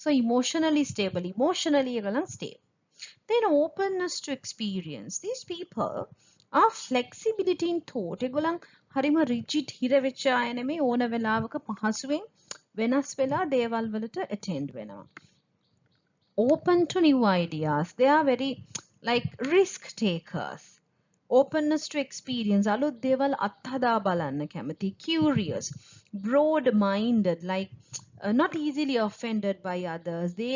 So emotionally stable, emotionally stable. Then openness to experience. These people are flexibility in thought. ඒගොල්ලන් හරිම rigid හිර වෙච්ච අය නෙමෙයි, ඕන වෙලාවක පහසුවෙන් වෙනස් වෙලා දේවල් වලට attend වෙනවා. Open to new ideas. They are very like risk takers. Openness to experience. අලුත් දේවල් අත්හදා බලන්න කැමති. Curious. Broad minded, like not easily offended by others. They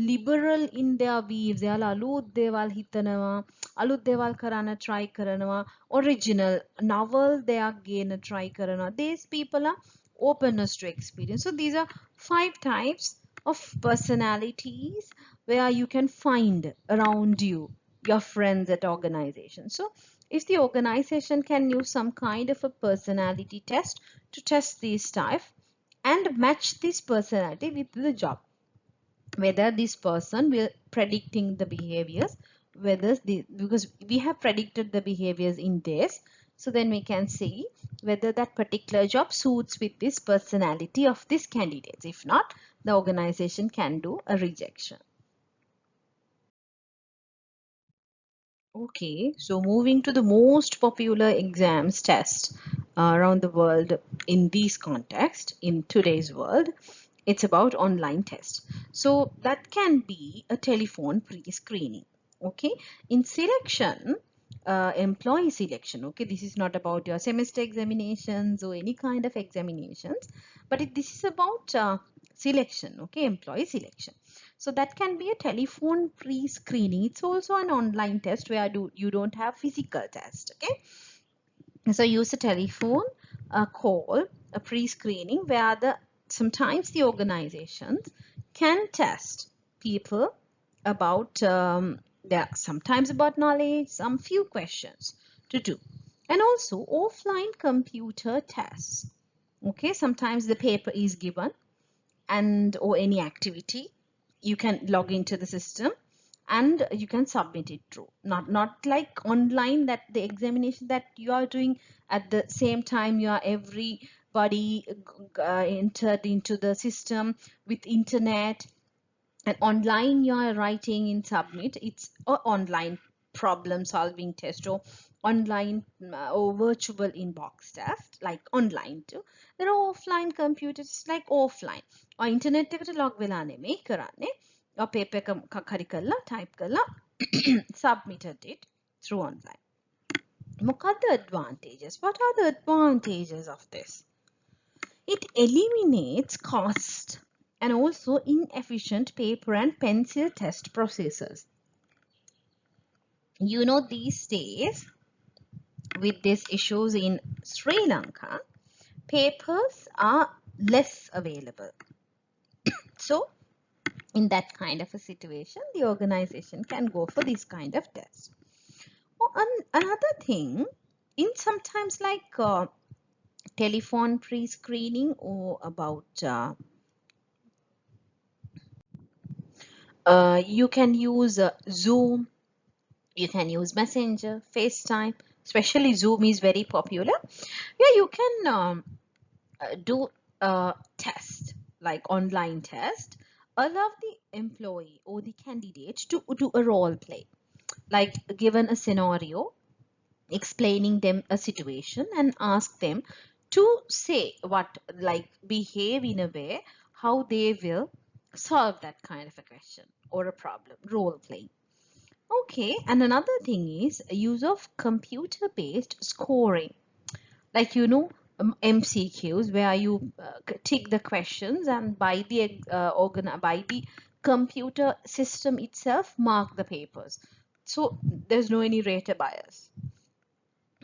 liberal in their views. එයාලා අලුත් දේවල් හිතනවා, අලුත් දේවල් කරන්න try කරනවා. Original novel දෙයක් ගේන්න try කරනවා. These people are openness to experience. So these are 5 types of personalities where you can find around you your friends at organization. So if the organization can use some kind of a personality test to test these types and match this personality with the job, whether this person will predicting the behaviors, because we have predicted the behaviors in days, so then we can see whether that particular job suits with this personality of this candidates. If not, the organization can do a rejection. Okay, so moving to the most popular exams test around the world in this context, in today's world, it's about online test. So that can be a telephone pre-screening. Okay, in selection, employee selection. Okay, this is not about your semester examinations or any kind of examinations, but this is about selection. Okay, employee selection. So that can be a telephone pre-screening. It's also an online test where you don't have physical test. Okay, so use a telephone call, a pre-screening where sometimes the organizations can test people about sometimes about knowledge, some few questions to do, and also offline computer tests. Okay, sometimes the paper is given and or any activity, you can log into the system and you can submit it through. Not like online, that the examination that you are doing at the same time you are everybody entered into the system with internet, and online you are writing in submit. It's an online problem solving test or online or virtual inbox test, like online too. There are offline computers like offline or internet එකට log වෙලා නෙමෙයි කරන්නේ, or paper එකක් හරි කරලා type කරලා submitted it through online. මොකක්ද advantages? What are the advantages of this? It eliminates cost and also inefficient paper and pencil test processes. You know, these days with these issues in Sri Lanka, papers are less available. So in that kind of a situation, the organization can go for this kind of test. Another thing, in sometimes like telephone pre-screening or about you can use Zoom, you can use Messenger, FaceTime, especially Zoom is very popular. Yeah, you can do a test, like online test, allow the employee or the candidate to do a role play, like given a scenario, explaining them a situation and ask them to say what, like behave in a way how they will solve that kind of a question or a problem, role playing. Okay, and another thing is use of computer based scoring, like MCQs, where you tick the questions and by the computer system itself mark the papers, so there's no any rate bias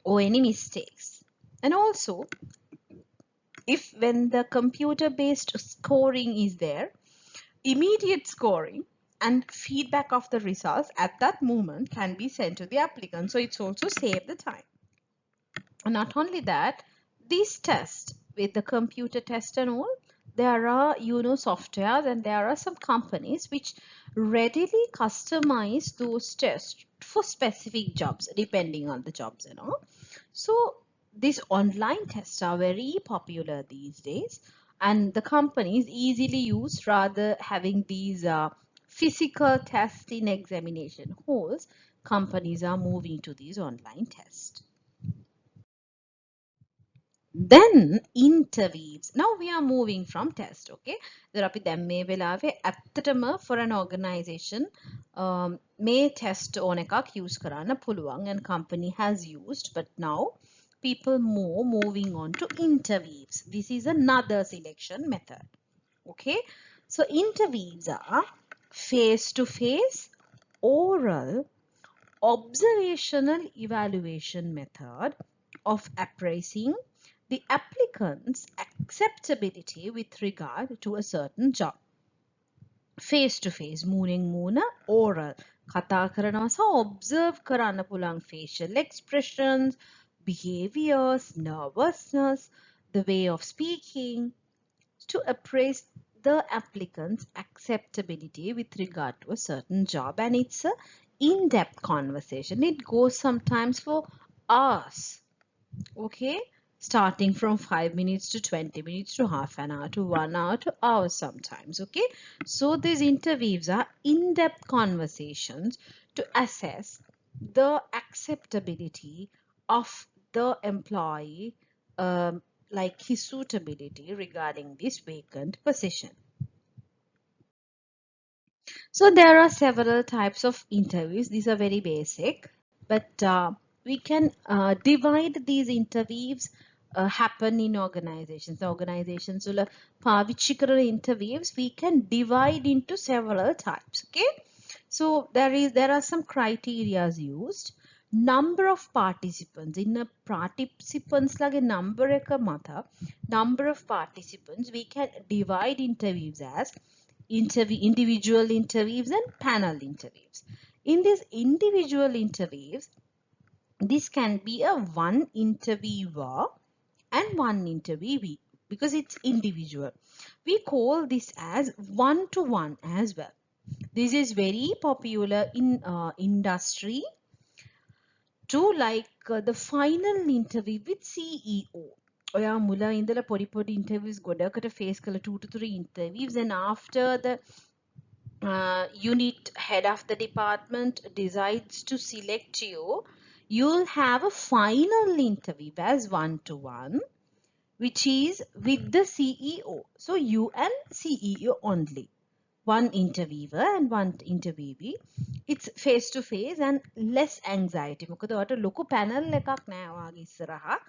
or any mistakes. And also, if when the computer based scoring is there, immediate scoring and feedback of the results at that moment can be sent to the applicant, so it's also save the time. And not only that, these tests with the computer test and all, there are, softwares, and there are some companies which readily customize those tests for specific jobs depending on the jobs and all. So these online tests are very popular these days, and the companies easily use rather having these physical tests in examination halls. Companies are moving to these online tests. Then interviews. Now we are moving from test. Okay, there අපි දැන් මේ වෙලාවේ ඇත්තටම for an organization මේ test ඕන එකක් use කරන්න පුළුවන්, and company has used, but now people more moving on to interviews. This is another selection method. Okay, so interviews are face-to-face, oral, observational evaluation method of appraising the applicant's acceptability with regard to a certain job. Face to face, mooning moona, oral. කතා කරනවා සහ observe කරන්න පුළුවන් facial expressions, behaviors, nervousness, the way of speaking, to appraise the applicant's acceptability with regard to a certain job. And it's a in-depth conversation. It goes sometimes for hours. Okay, starting from 5 minutes to 20 minutes to half an hour to 1 hour to hours sometimes. Okay, so these interviews are in-depth conversations to assess the acceptability of the employee, like his suitability regarding this vacant position. So there are several types of interviews. These are very basic, but we can divide these interviews happen in organizations. The organizations will පාවිච්චි කරන interviews we can divide into several types. Okay, so there are some criterias used. Number of participants in a participants lage number එක මත number of participants we can divide interviews as individual interviews and panel interviews. In these individual interviews, this can be a one interviewer and one interviewee because it's individual. We call this as one-to-one as well. This is very popular in industry to like the final interview with CEO. ඔයා මුල ඉඳලා පොඩි interviews ගොඩකට face කළ 2 to 3 interviews, and after the unit head of the department decides to select you, you'll have a final interview as one-to-one, which is with the CEO. So you and CEO only. One interviewer and one interviewee. It's face to face and less anxiety. මොකද ඔයාට ලොකු panel එකක් නෑ ඔයාගේ ඉස්සරහා.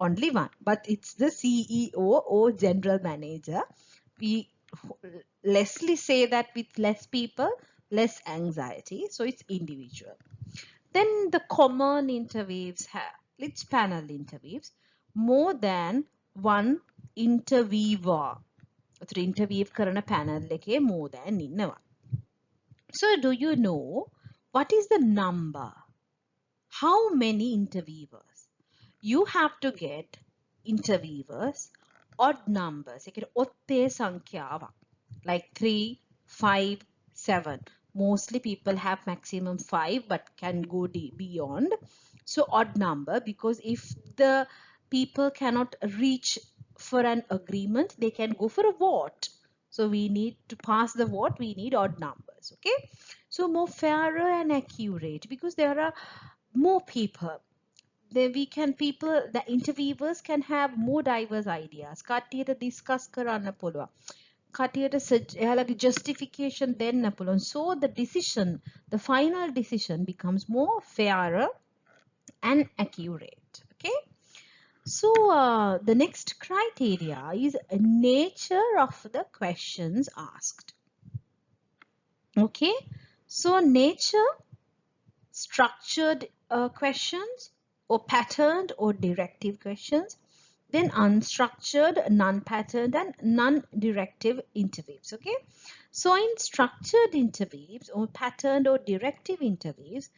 Only one, but it's the CEO or general manager. We lessly say that with less people, less anxiety. So it's individual. Then the common interviews have, it's panel interviews, more than one interviewer. So interview කරන panel එකේ more than ඉන්නවා. So do you know what is the number? How many interviewers? You have to get interviewers odd numbers. ඔත්තේ සංඛ්‍යාවක්. Like 3, 5, 7. Mostly people have maximum 5 but can go beyond. So odd number, because if the people cannot reach for an agreement, they can go for a vote. So we need to pass the vote, we need odd numbers. Okay, so more fairer and accurate because there are more people. Then the interviewers can have more diverse ideas. කට්ටියට discuss කරන්න පුළුවන්. කට්ටියට එයාලගේ justification දෙන්න පුළුවන්. So the final decision becomes more fairer and accurate. Okay. So the next criteria is nature of the questions asked. Okay. So nature, structured questions, or patterned or directive questions, then unstructured, non-patterned, and non-directive interviews. Okay, so in structured interviews or patterned or directive interviews,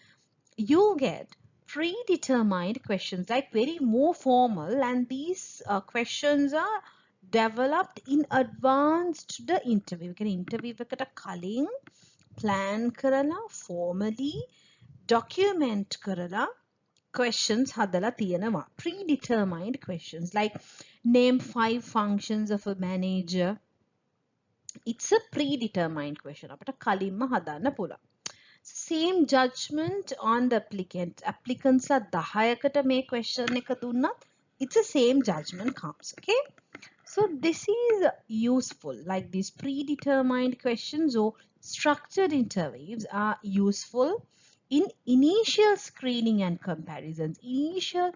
you'll get predetermined questions, like very more formal, and these questions are developed in advance to the interview. කියන්නේ interview එකට කලින් plan කරලා formally document කරලා questions හදලා තියෙනවා. Predetermined questions like name 5 functions of a manager. It's a predetermined question. අපිට කලින්ම හදන්න පුළුවන්. Same judgment on the applicant. Applicants ලා 10කට මේ question එක දුන්නත් it's the same judgment comes. Okay. So this is useful, like these predetermined questions or structured interviews are useful in initial screening and comparisons. Initial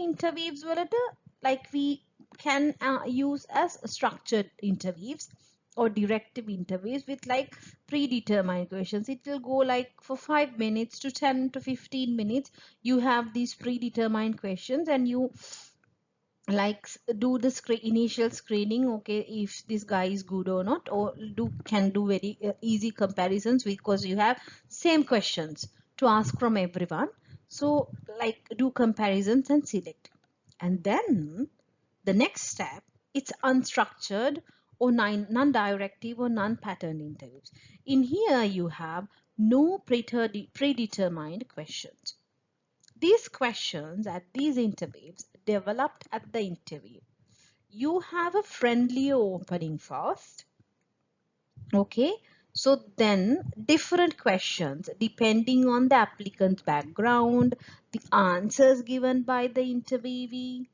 interviews වලට like we can use as structured interviews or directive interviews with like predetermined questions. It will go like for 5 minutes to 10 to 15 minutes. You have these predetermined questions and you like do the initial screening, okay, if this guy is good or not, or can do very easy comparisons because you have same questions to ask from everyone. So like do comparisons and select. And then the next step, it's unstructured or non-directive or non-pattern interviews. In here you have no predetermined questions. These questions at these interviews developed at the interview. You have a friendly opening first. Okay. So then different questions depending on the applicant's background, the answers given by the interviewee.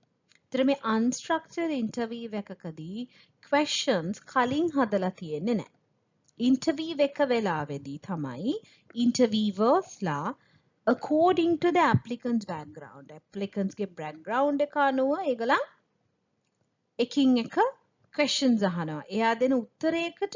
There may unstructured interview එකකදී questions කලින් හදලා තියෙන්නේ නැහැ. Interview එක වෙලාවේදී තමයි interviewers ලා according to the applicant's background. Applicants ගේ background එක අනුව ඒගොල්ලන් එකින් එක questions අහනවා. එයා දෙන උත්තරයකට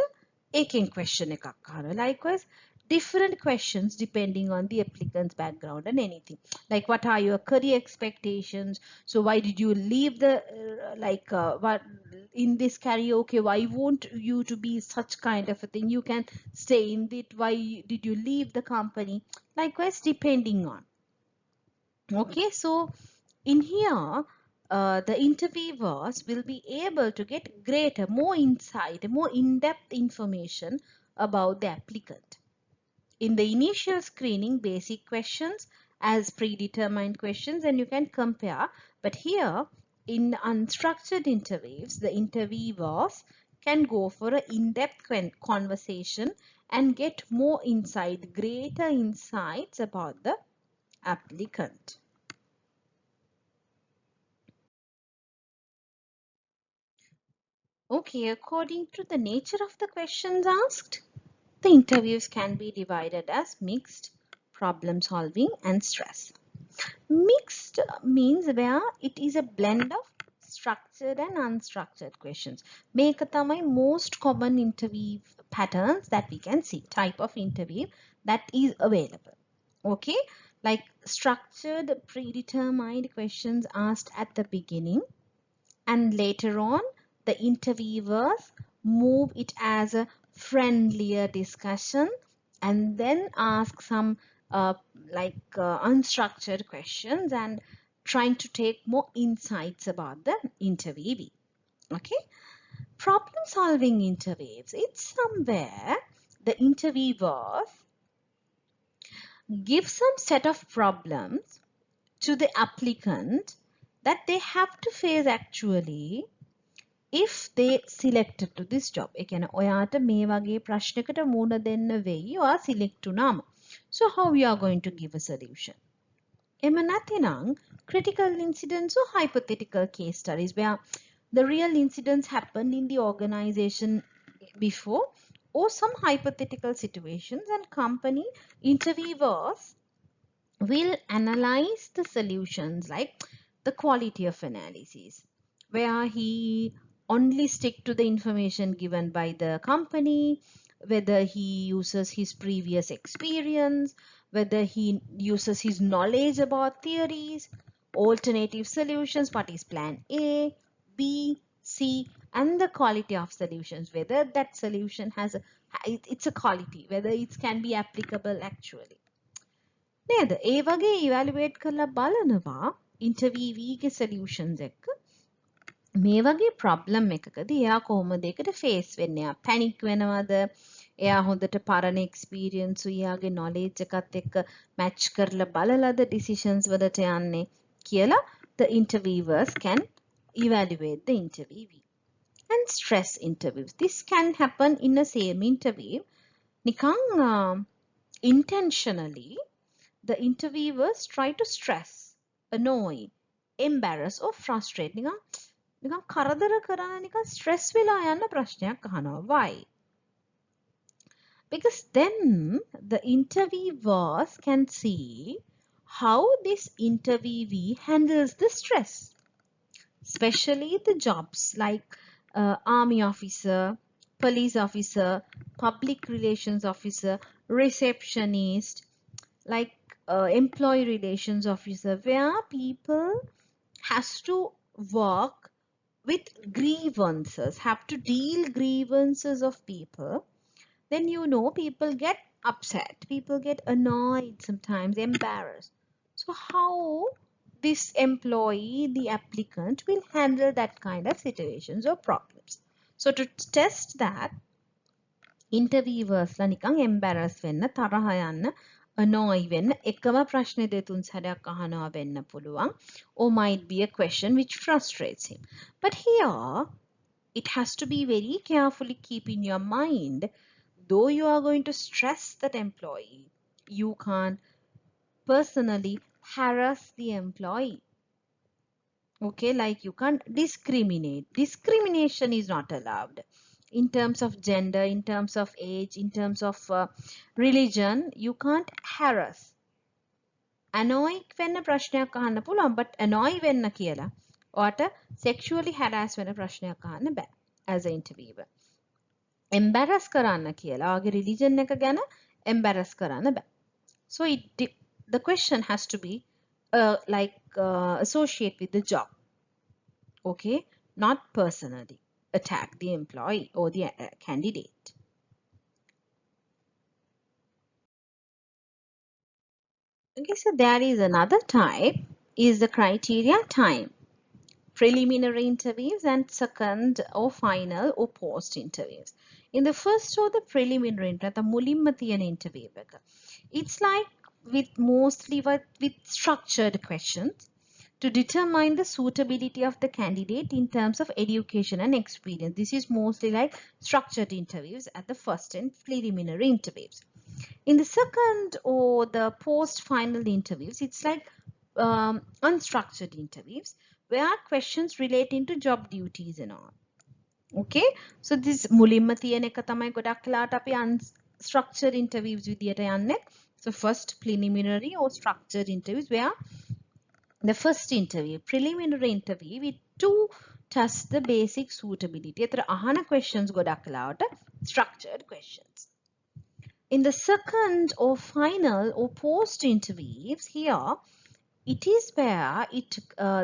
ඒකෙන් question එකක් අහනවා. Likewise, different questions depending on the applicant's background and anything. Like what are your career expectations? So why did you leave the what in this career? Okay, why won't you to be such kind of a thing? You can stay in it. Why did you leave the company? Likewise, depending on. Okay, so in here, the interviewers will be able to get greater, more insight, more in-depth information about the applicant. In the initial screening, basic questions as predetermined questions, and you can compare. But here, in unstructured interviews, the interviewers can go for an in-depth conversation and get more insight, greater insights about the applicant. Okay, according to the nature of the questions asked, the interviews can be divided as mixed, problem solving, and stress. Mixed means where it is a blend of structured and unstructured questions. Make තමයි most common interview patterns that we can see, type of interview that is available. Okay, like structured predetermined questions asked at the beginning, and later on the interviewers move it as a friendlier discussion and then ask some unstructured questions and trying to take more insights about the interviewee. Okay, problem solving interviews, it's somewhere the interviewers give some set of problems to the applicant that they have to face actually if they selected to this job. ඒ කියන්නේ ඔයාට මේ වගේ ප්‍රශ්නයකට මුහුණ දෙන්න වෙයි ඔයා select වුණාම. So how you are going to give a solution? එහෙම නැතිනම් critical incidents or hypothetical case studies where the real incidents happened in the organization before, or some hypothetical situations, and company interviewers will analyze the solutions, like the quality of analysis, where he only stick to the information given by the company, whether he uses his previous experience, whether he uses his knowledge about theories, alternative solutions, what is plan A, B, C, and the quality of solutions, whether that solution has it's a quality, whether it can be applicable actually. නේද? ඒ වගේ evaluate කරලා බලනවා interviewee ගේ solutions එක මේ වගේ problem එකකදී එයා කොහොමද ඒකට ෆේස් වෙන්නේ? එයා පැනික් වෙනවද? එයා හොඳට පරණ එක්ස්පීරියන්ස් එයාගේ නොලෙජ් එකත් එක්ක මැච් කරලා බලලාද ඩිසිෂන්ස් වලට යන්නේ කියලා the interviewers can evaluate the interviewee. And stress interviews. This can happen in the same interview. නිකං intentionally the interviewers try to stress, annoy, embarrass or frustrate. නිකන් කරදර කරන නිකන් ස්ට්‍රෙස් වෙලා යන ප්‍රශ්නයක් අහනවා. Why? Because then the interviewers can see how this interviewee handles the stress, especially the jobs like army officer, police officer, public relations officer, receptionist, like employee relations officer, where people has to work with grievances, have to deal grievances of people, then people get upset, people get annoyed, sometimes embarrassed. So how this employee, the applicant, will handle that kind of situations or problems? So to test that, interviewers la නිකන් embarrass වෙන්න, තරහ යන්න, annoy වෙන්න, එකම ප්‍රශ්නේ දෙතුන් සැරයක් අහනවා වෙන්න පුළුවන්, or might be a question which frustrates him. But here it has to be very carefully keep in your mind, though you are going to stress that employee, you can't personally harass the employee. Okay, like you can't discriminate. Discrimination is not allowed in terms of gender, in terms of age, in terms of religion. You can't harass. Annoy වෙන්න ප්‍රශ්නයක් අහන්න පුළුවන්, but annoy වෙන්න කියලා ඔයාට sexually harass වෙන ප්‍රශ්නයක් අහන්න බෑ as an interviewer. Embarrass කරන්න කියලා ඔයාගේ religion එක ගැන embarrass කරන්න බෑ. So the question has to be associate with the job. Okay, not personally attack the employee or the candidate. Okay, so there is another type, is the criteria time. Preliminary interviews and second or final or post interviews. In the first or the preliminary the මුලින්ම තියෙන interview එක, it's like with structured questions to determine the suitability of the candidate in terms of education and experience. This is mostly like structured interviews at the first and preliminary interviews. In the second or the post final interviews, it's like unstructured interviews where questions relating to job duties and all. Okay, so this මුලින්ම තියෙන එක තමයි ගොඩක් වෙලාවට අපි unstructured interviews විදියට යන්නේ. So first preliminary or structured interviews, where the first interview, preliminary interview, we to test the basic suitability. එතර අහන questions ගොඩක් වෙලාවට structured questions. In the second or final or post interviews, here it is where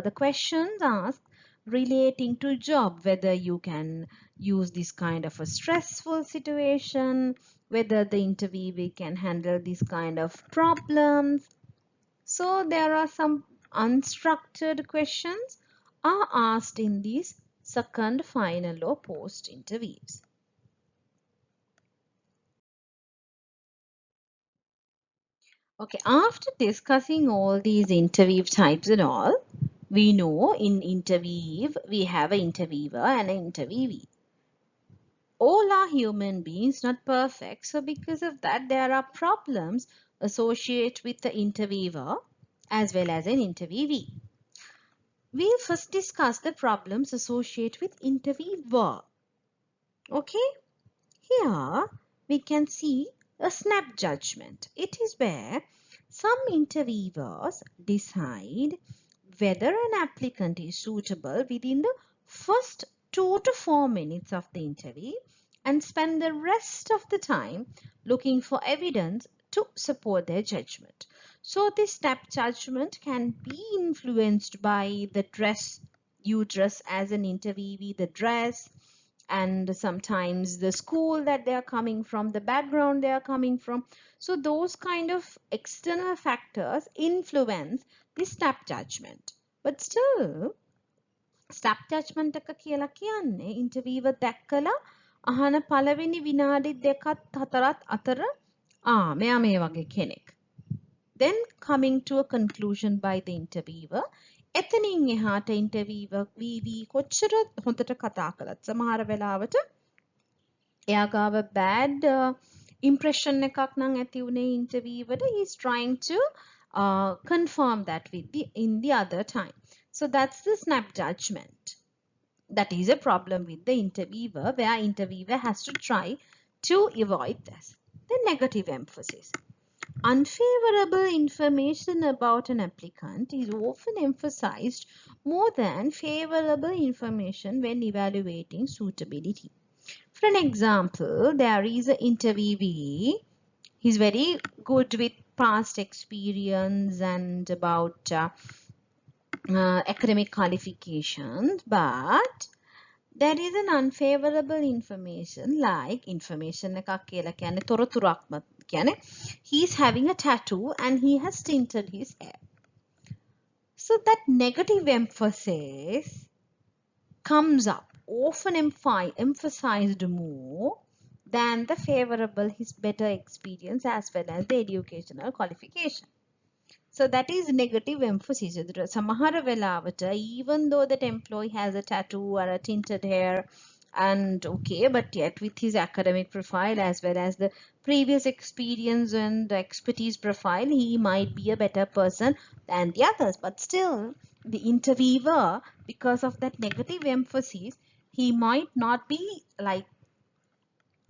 the questions asked relating to job, whether you can use this kind of a stressful situation, whether the interviewee can handle this kind of problems. So there are some unstructured questions are asked in these second, final or post interviews. Okay, after discussing all these interview types and all, we know in interview we have an interviewer and an interviewee. All are human beings, not perfect. So because of that, there are problems associated with the interviewer as well as an interviewee. We'll first discuss the problems associated with interviewer. Okay, here we can see a snap judgment. It is where some interviewers decide whether an applicant is suitable within the first 2 to 4 minutes of the interview and spend the rest of the time looking for evidence to support their judgment. So this snap judgment can be influenced by the dress you dress as an interviewee, the dress, and sometimes the school that they are coming from, the background they are coming from. So those kind of external factors influence the snap judgment. But still, snap judgement එක කියලා කියන්නේ ඉන්ටර්විවර් දැක්කලා අහන පළවෙනි විනාඩි දෙකත් හතරත් අතර මෙයා මේ වගේ කෙනෙක්. Then coming to a conclusion by the interviewer. එතනින් එහාට interviewer VV කොච්චර හොඳට කතා කළත් සමහර වෙලාවට එයා ගාව bad impression එකක් නම් ඇති උනේ interviewer he is trying to confirm that with in the other time. So that's the snap judgment. That is a problem with the interviewer where interviewer has to try to avoid this. The negative emphasis. Unfavorable information about an applicant is often emphasized more than favorable information when evaluating suitability. For an example, there is an interviewee. He's very good with past experience and about academic qualifications, but there is an unfavorable information like information එකක් කියලා කියන්නේ තොරතුරක්ම කියන්නේ he's having a tattoo and he has tinted his hair. So that negative emphasis comes up often emphasized more than the favorable his better experience as well as the educational qualification. So that is negative emphasis. Samahara velavata, even though that employee has a tattoo or a tinted hair and okay, but yet with his academic profile as well as the previous experience and the expertise profile, he might be a better person than the others. But still, the interviewer, because of that negative emphasis, he might not be like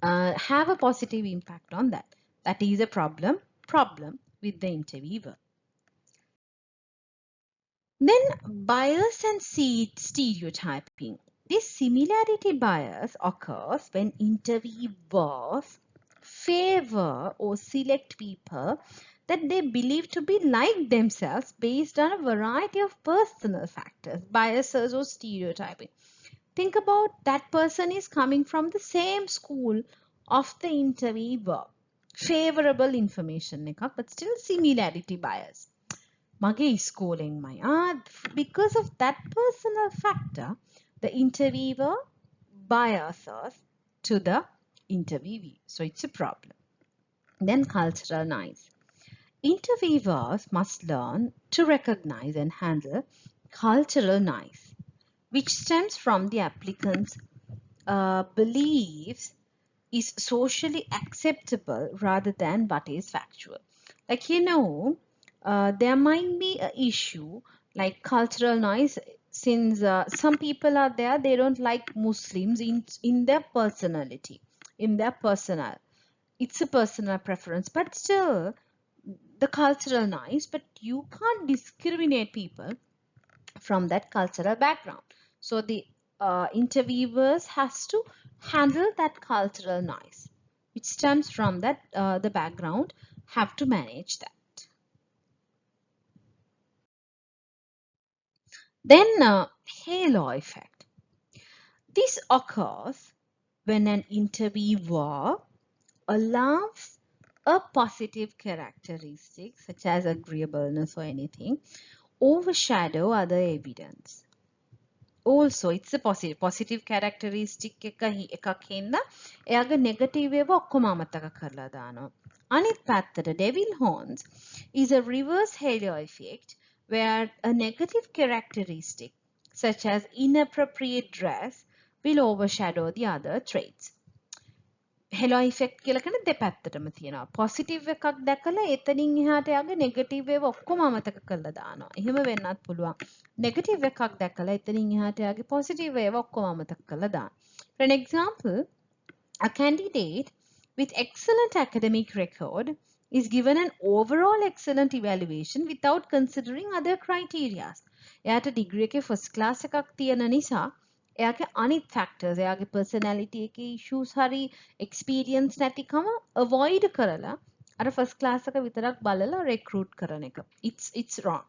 have a positive impact on that. That is a problem with the interviewer. Then bias and stereotyping. This similarity bias occurs when interviewers favor or select people that they believe to be like themselves based on a variety of personal factors, biases or stereotyping. Think about that person is coming from the same school of the interviewer. Favorable information, but still similarity bias. මගේ ඉස්කෝලෙන්මයි. Because of that personal factor, the interviewer biases to the interviewee. So it's a problem. Then cultural noise. Interviewers must learn to recognize and handle cultural noise, which stems from the applicant's beliefs is socially acceptable rather than what is factual. Like, there might be an issue like cultural noise since some people are there, they don't like Muslims in their personality, in their personal. It's a personal preference, but still the cultural noise, but you can't discriminate people from that cultural background. So the interviewers has to handle that cultural noise, which stems from that the background, have to manage that. Then halo effect. This occurs when an interviewer allows a positive characteristic such as agreeableness or anything overshadow other evidence. Also, it's a positive characteristic එකක් හින්දා එයාගේ negative ඒවා ඔක්කොම අමතක කරලා දානවා. අනිත් පැත්තට devil horns is a reverse halo effect where a negative characteristic such as inappropriate dress will overshadow the other traits. Halo effect කියලා කියන දෙපැත්තටම තියෙනවා. positive එකක් දැකලා එතනින් එහාට යාගේ negative ඒවා ඔක්කොම අමතක කරලා දානවා. එහෙම වෙන්නත් පුළුවන්. negative එකක් දැකලා එතනින් එහාට යාගේ positive ඒවා ඔක්කොම අමතක කරලා දානවා. For an example, a candidate with excellent academic record is given an overall excellent evaluation without considering other criteria. එයාට degree එකේ first class එකක් තියෙන නිසා එයාගේ අනිත් factors, එයාගේ personality එකේ issues හරි experience නැතිකම avoid කරලා අර first class එක විතරක් බලලා recruit කරන එක. It's wrong.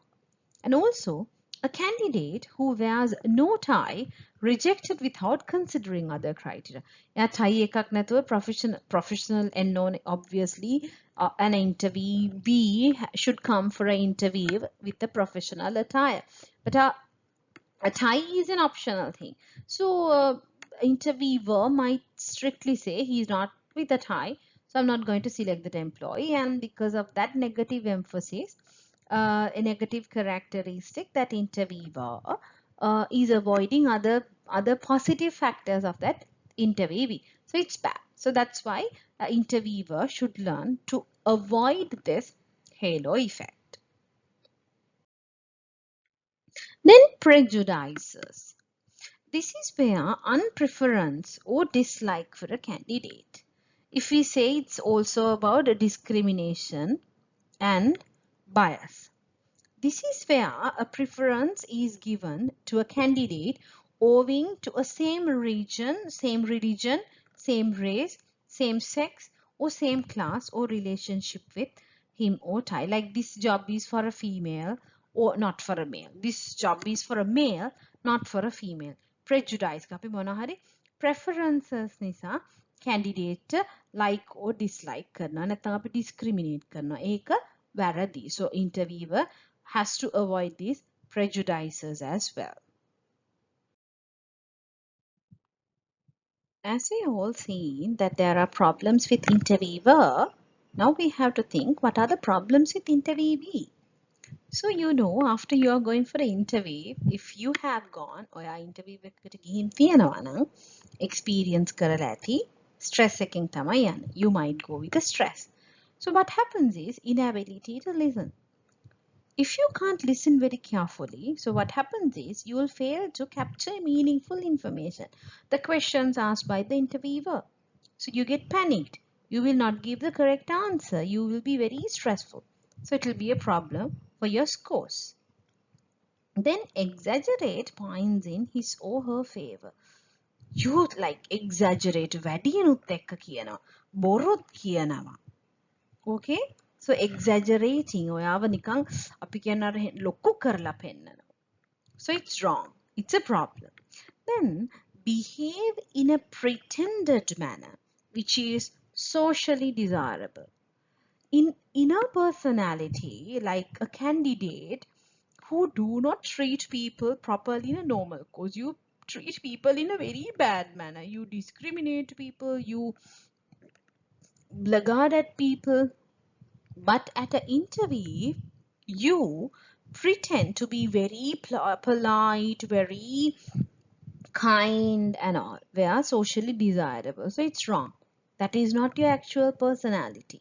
And also, a candidate who wears no tie rejected without considering other criteria. එයා tie එකක් නැතුව professional and known, obviously an interviewee should come for an interview with a professional attire. But A tie is an optional thing. So interviewer might strictly say he's not with a tie, so I'm not going to select that employee. And because of that negative emphasis, a negative characteristic, that interviewer is avoiding other positive factors of that interviewee. So it's bad. So that's why interviewer should learn to avoid this halo effect. Then prejudices. This is where unpreference or dislike for a candidate. If we say it's also about a discrimination and bias. This is where a preference is given to a candidate owing to a same region, same religion, same race, same sex, or same class or relationship with him or her. Like this job is for a female or not for a male. This job is for a male, not for a female. Prejudice. අපි මොන හරි preferences නිසා candidate like or dislike කරනවා. නැත්නම් අපි discriminate කරනවා. ඒක වැරදි. So interviewer has to avoid these prejudices as well. As we all seen that there are problems with interviewer, now we have to think what are the problems with interviewee. So you know, after you are going for an interview, if you have gone ඔයා interview එකකට ගිහින් තියෙනවා නම් experience කරලා ඇති stress එකෙන් තමයි යන්නේ. You might go with the stress. So what happens is inability to listen. If you can't listen very carefully, so what happens is you will fail to capture meaningful information, the questions asked by the interviewer. So you get panicked. You will not give the correct answer. You will be very stressful. So it will be a problem for your scores. Then exaggerate points in his or her favor. You like exaggerate වැඩියනුත් එක්ක කියනවා. බොරුත් කියනවා. Okay? So exaggerating ඔයාව නිකන් අපි කියන අර ලොකු කරලා පෙන්නනවා. So it's wrong. It's a problem. Then behave in a pretended manner which is socially desirable. In inner personality, like a candidate who do not treat people properly in a normal course. You treat people in a very bad manner. You discriminate people. You blackguard at people. But at an interview, you pretend to be very polite, very kind and all. They are socially desirable. So it's wrong. That is not your actual personality.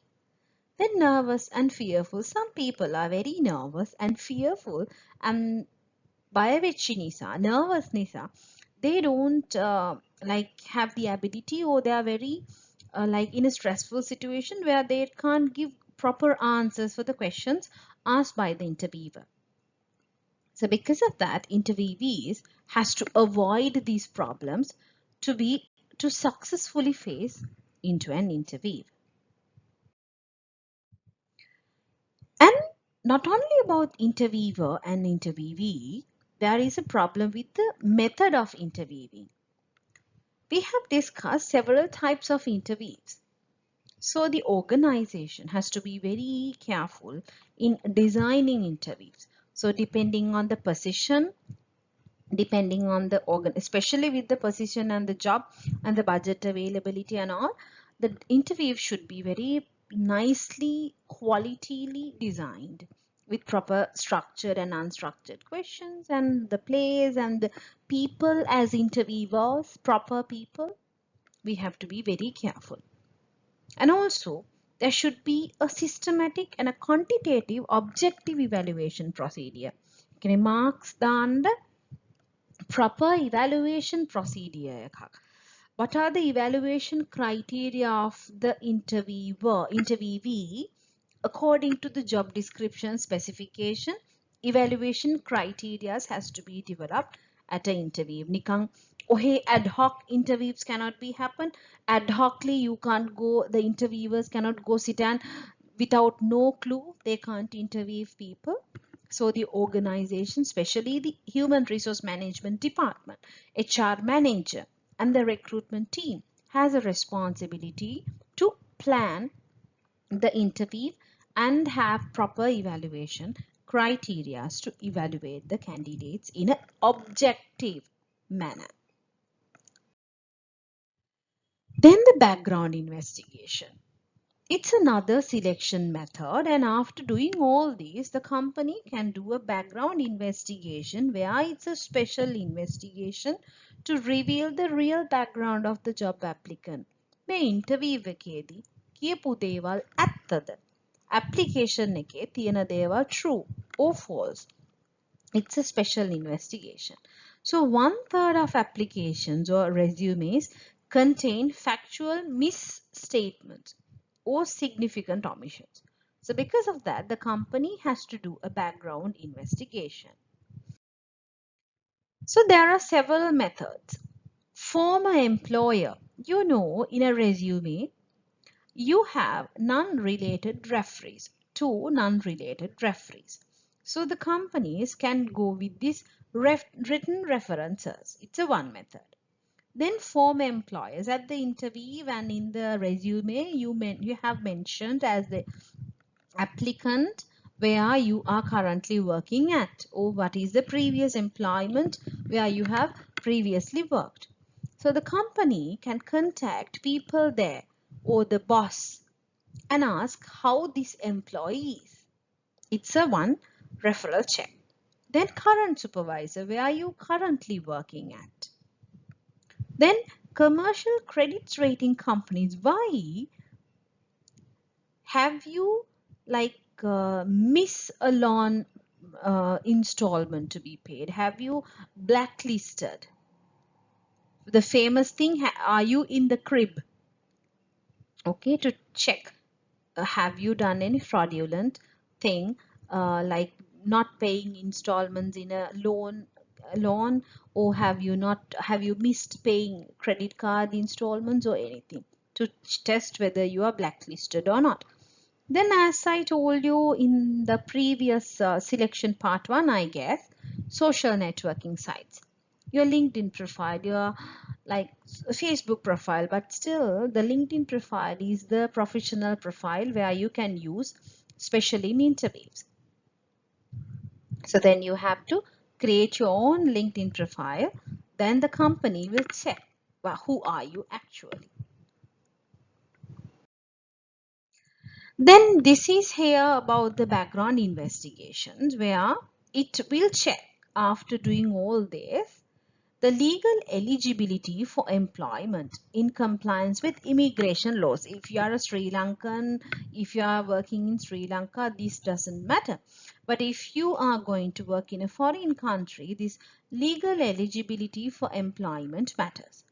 Then nervous and fearful. Some people are very nervous and fearful and bhayavechchi nervous nisa, they don't like have the ability or they are very like in a stressful situation where they can't give proper answers for the questions asked by the interviewer. So because of that, interviewees has to avoid these problems to successfully face into an interview. And not only about interviewer and interviewee, there is a problem with the method of interviewing. We have discussed several types of interviews. So the organization has to be very careful in designing interviews. So depending on the position, depending on the organ, especially with the position and the job and the budget availability and all, the interview should be very nicely, qualitatively designed with proper structured and unstructured questions and the place and the people as interviewers, proper people. We have to be very careful. And also, there should be a systematic and a quantitative objective evaluation procedure. Marks දාන්න proper evaluation procedure. What are the evaluation criteria of the interviewee according to the job description specification? Evaluation criteria has to be developed at an interview. Nikang ohe ad hoc interviews cannot be happen. Ad hocly you can't go, the interviewers cannot go sit and without no clue they can't interview people. So the organization, especially the human resource management department, HR manager and the recruitment team has a responsibility to plan the interview and have proper evaluation criteria to evaluate the candidates in an objective manner. Then the background investigation. It's another selection method, and after doing all these, the company can do a background investigation where it's a special investigation to reveal the real background of the job applicant. මේ interview එකේදී කියපු දේවල් ඇත්තද? Application එකේ තියෙන දේවල් true or false? It's a special investigation. So 1/3 of applications or resumes contain factual misstatements or significant omissions. So because of that, the company has to do a background investigation. So there are several methods. Former employer, you know, in a resume, you have non-related referees, 2 non-related referees. So the companies can go with these written references. It's a one method. Then former employers at the interview and in the resume, you have mentioned as the applicant where you are currently working at, or what is the previous employment where you have previously worked. So the company can contact people there or the boss and ask how this employee is. It's a one referral check. Then current supervisor, where are you currently working at? Then commercial credit rating companies, why have you miss a loan installment to be paid? Have you blacklisted? The famous thing, are you in the crib? Okay, to check, have you done any fraudulent thing like not paying installments in a loan, or have you missed paying credit card installments or anything, to test whether you are blacklisted or not. Then, as I told you in the previous selection part 1, I guess, social networking sites, your LinkedIn profile, your Facebook profile, but still the LinkedIn profile is the professional profile where you can use, especially in interviews. So then you have to create your own LinkedIn profile. Then the company will check, well, who are you actually. Then this is here about the background investigations where it will check, after doing all this, the legal eligibility for employment in compliance with immigration laws. If you are a Sri Lankan, if you are working in Sri Lanka, this doesn't matter. But if you are going to work in a foreign country, this legal eligibility for employment matters.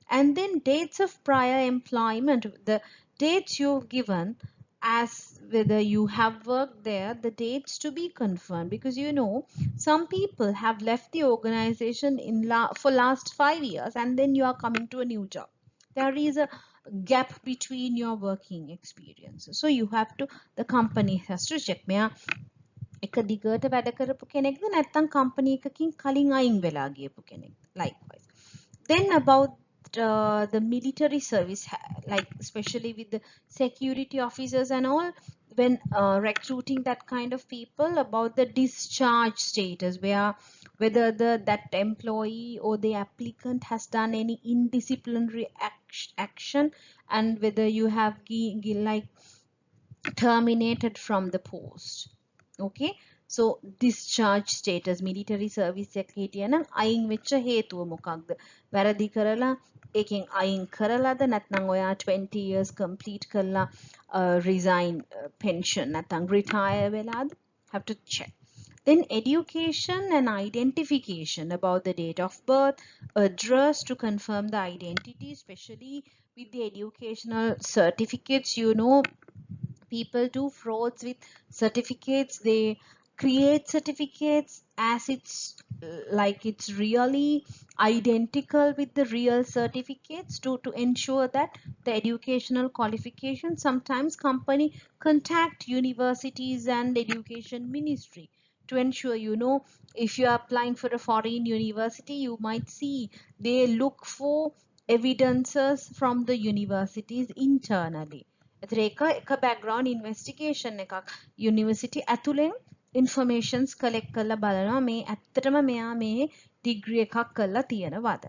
And then dates of prior employment, the dates you've given as whether you have worked there, the dates to be confirmed, because you know some people have left the organization for last 5 years and then you are coming to a new job. There is a gap between your working experiences. So you have to, the company has to check මෙයා එක දිගට වැඩ කරපු කෙනෙක්ද නැත්නම් company එකකින් කලින් අයින් වෙලා ගියපු කෙනෙක්. Likewise. Then about the military service, like especially with the security officers and all, when recruiting that kind of people, about the discharge status, whether that employee or the applicant has done any indisciplinary action, and whether you have terminated from the post. Okay, so discharge status, military service එක හිටියනම් අයින් වෙච්ච හේතුව මොකක්ද? වැරදි කරලා ඒකෙන් අයින් කරලාද නැත්නම් ඔයා 20 years complete කරලා resign pension නැත්නම් retire වෙලාද? Have to check. Then education and identification, about the date of birth, address to confirm the identity, especially with the educational certificates. You know, people do frauds with certificates. They create certificates as it's it's really identical with the real certificates to ensure that the educational qualification. Sometimes company contact universities and education ministry to ensure, you know, if you are applying for a foreign university, you might see they look for evidences from the universities internally. ඒක එක background investigation එකක්. University ඇතුලෙන් informations collect කරලා බලනවා මේ ඇත්තටම මෙයා මේ degree එකක් කරලා තියෙනවද.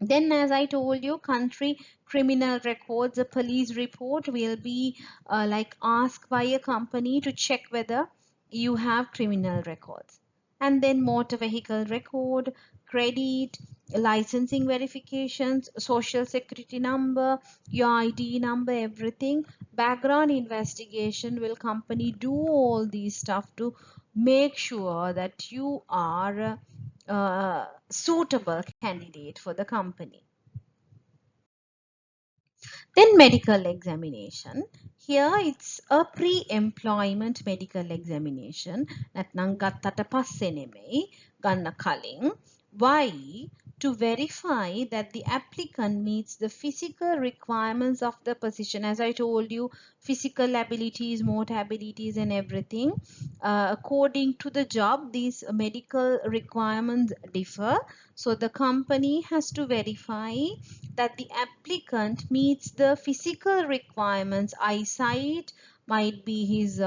Then, as I told you, country criminal records, a police report will be like asked by a company to check whether you have criminal records. And then motor vehicle record, credit, licensing verifications, social security number, your ID number, everything. Background investigation will company do all these stuff to make sure that you are suitable candidate for the company. Then medical examination. Here it's a pre-employment medical examination. නැත්නම් ගත්තට පස්සේ නෙමෙයි ගන්න කලින්. Why? To verify that the applicant meets the physical requirements of the position. As I told you, physical abilities, motor abilities and everything. According to the job, these medical requirements differ. So the company has to verify that the applicant meets the physical requirements, eyesight, might be his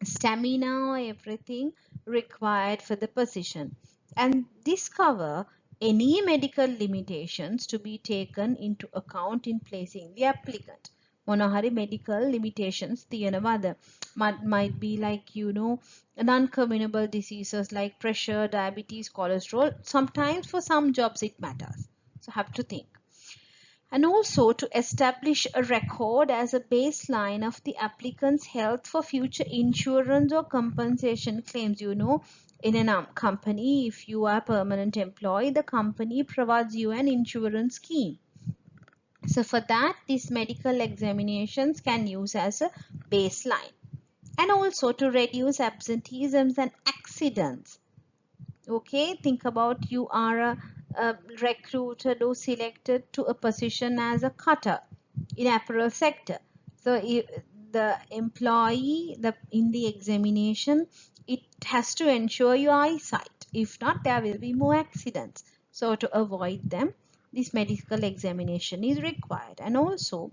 stamina, everything required for the position. And this cover any medical limitations to be taken into account in placing the applicant. Monohari medical limitations තියනවාද? Might be like, you know, non-communicable diseases like pressure, diabetes, cholesterol. Sometimes for some jobs it matters. So have to think. And also to establish a record as a baseline of the applicant's health for future insurance or compensation claims. You know, in a company, if you are a permanent employee, the company provides you an insurance scheme. So for that, these medical examinations can use as a baseline. And also to reduce absenteeisms and accidents. Okay, think about you are recruited or selected to a position as a cutter in apparel sector. So the employee in the examination, it has to ensure your eyesight. If not, there will be more accidents. So to avoid them, this medical examination is required. And also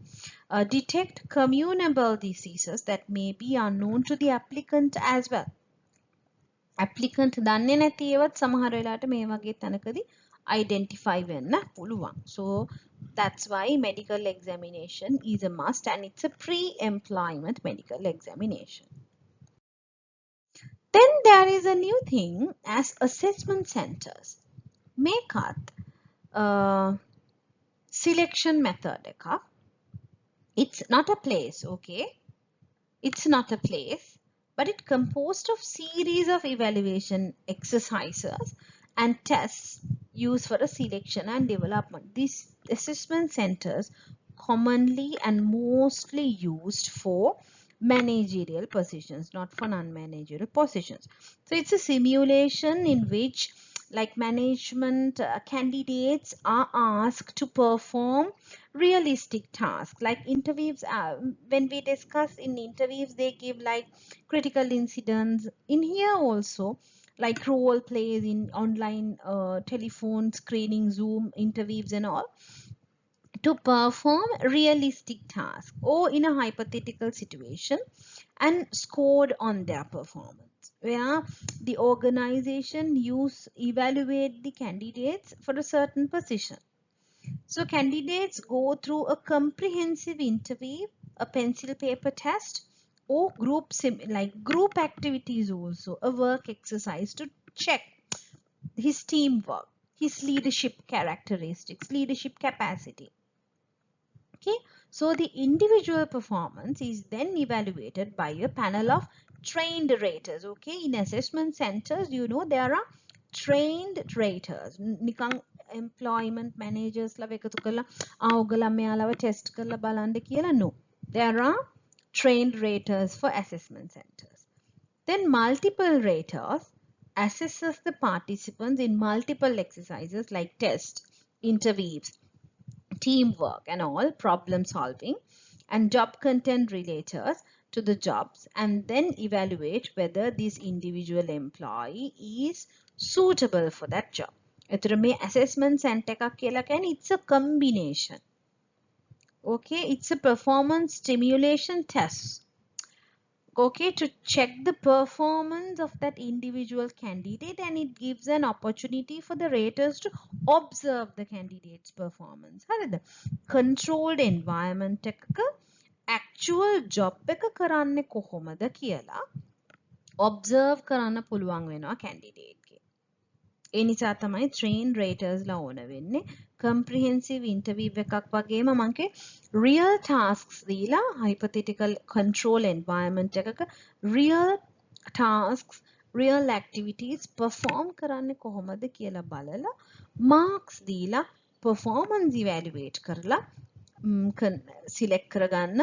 detect communicable diseases that may be unknown to the applicant as well. Applicant දන්නේ නැති ඒවත් සමහර වෙලාවට මේ වගේ තැනකදී identify වෙන්න පුළුවන්. So that's why medical examination is a must, and it's a pre-employment medical examination. Then there is a new thing as assessment centers. මේකත් selection method එකක්. It's not a place, okay? It's not a place, but it composed of series of evaluation exercises and tests used for a selection and development. These assessment centers commonly and mostly used for managerial positions, not for non-managerial positions. So it's a simulation in which like management candidates are asked to perform realistic tasks like interviews. When we discuss in interviews, they give like critical incidents. In here also, like role plays in online telephone screening, Zoom interviews and all, to perform realistic tasks or in a hypothetical situation and scored on their performance, where the organization evaluate the candidates for a certain position. So candidates go through a comprehensive interview, a pencil paper test, or group activities also, a work exercise to check his teamwork, his leadership characteristics, leadership capacity. Okay, so the individual performance is then evaluated by a panel of trained raters. Okay, in assessment centers, you know, there are trained raters. නිකන් employment managers ලා එකතු කරලා ඔයගොල්ලෝ මෙයාලව test කරලා බලන්න කියලා. No, there are trained raters for assessment centers. Then multiple raters assesses the participants in multiple exercises like tests, interviews, teamwork and all, problem solving, and job content relators to the jobs, and then evaluate whether this individual employee is suitable for that job. එතකොට මේ assessment center එකක් කියලා කියන්නේ it's a combination. Okay, it's a performance stimulation test. okay, to check the performance of that individual candidate, and it gives an opportunity for the raters to observe the candidate's performance. හරිද? Controlled environment එකක actual job එක කරන්නේ කොහොමද කියලා observe කරන්න පුළුවන් වෙනවා candidate ගේ. ඒ නිසා තමයි train raters ලා ඕන වෙන්නේ. comprehensive interview එකක් වගේම මංකේ real tasks දීලා hypothetical control environment එකක real tasks real activities perform කරන්නේ කොහොමද කියලා බලලා marks දීලා performance evaluate කරලා select කරගන්න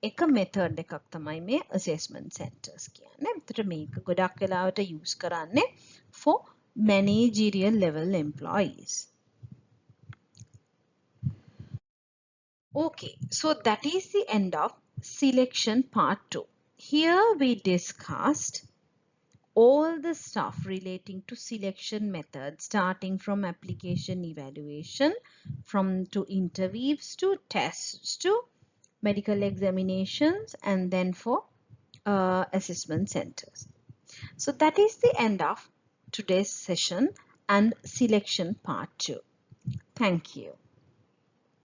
එක method එකක් තමයි මේ assessment centers කියන්නේ. එතකොට මේක ගොඩක් වෙලාවට use කරන්නේ for managerial level employees. Okay, so that is the end of selection part 2. Here we discussed all the stuff relating to selection methods, starting from application evaluation, to interviews, to tests, to medical examinations, and then for assessment centers. So that is the end of today's session and selection part 2. Thank you.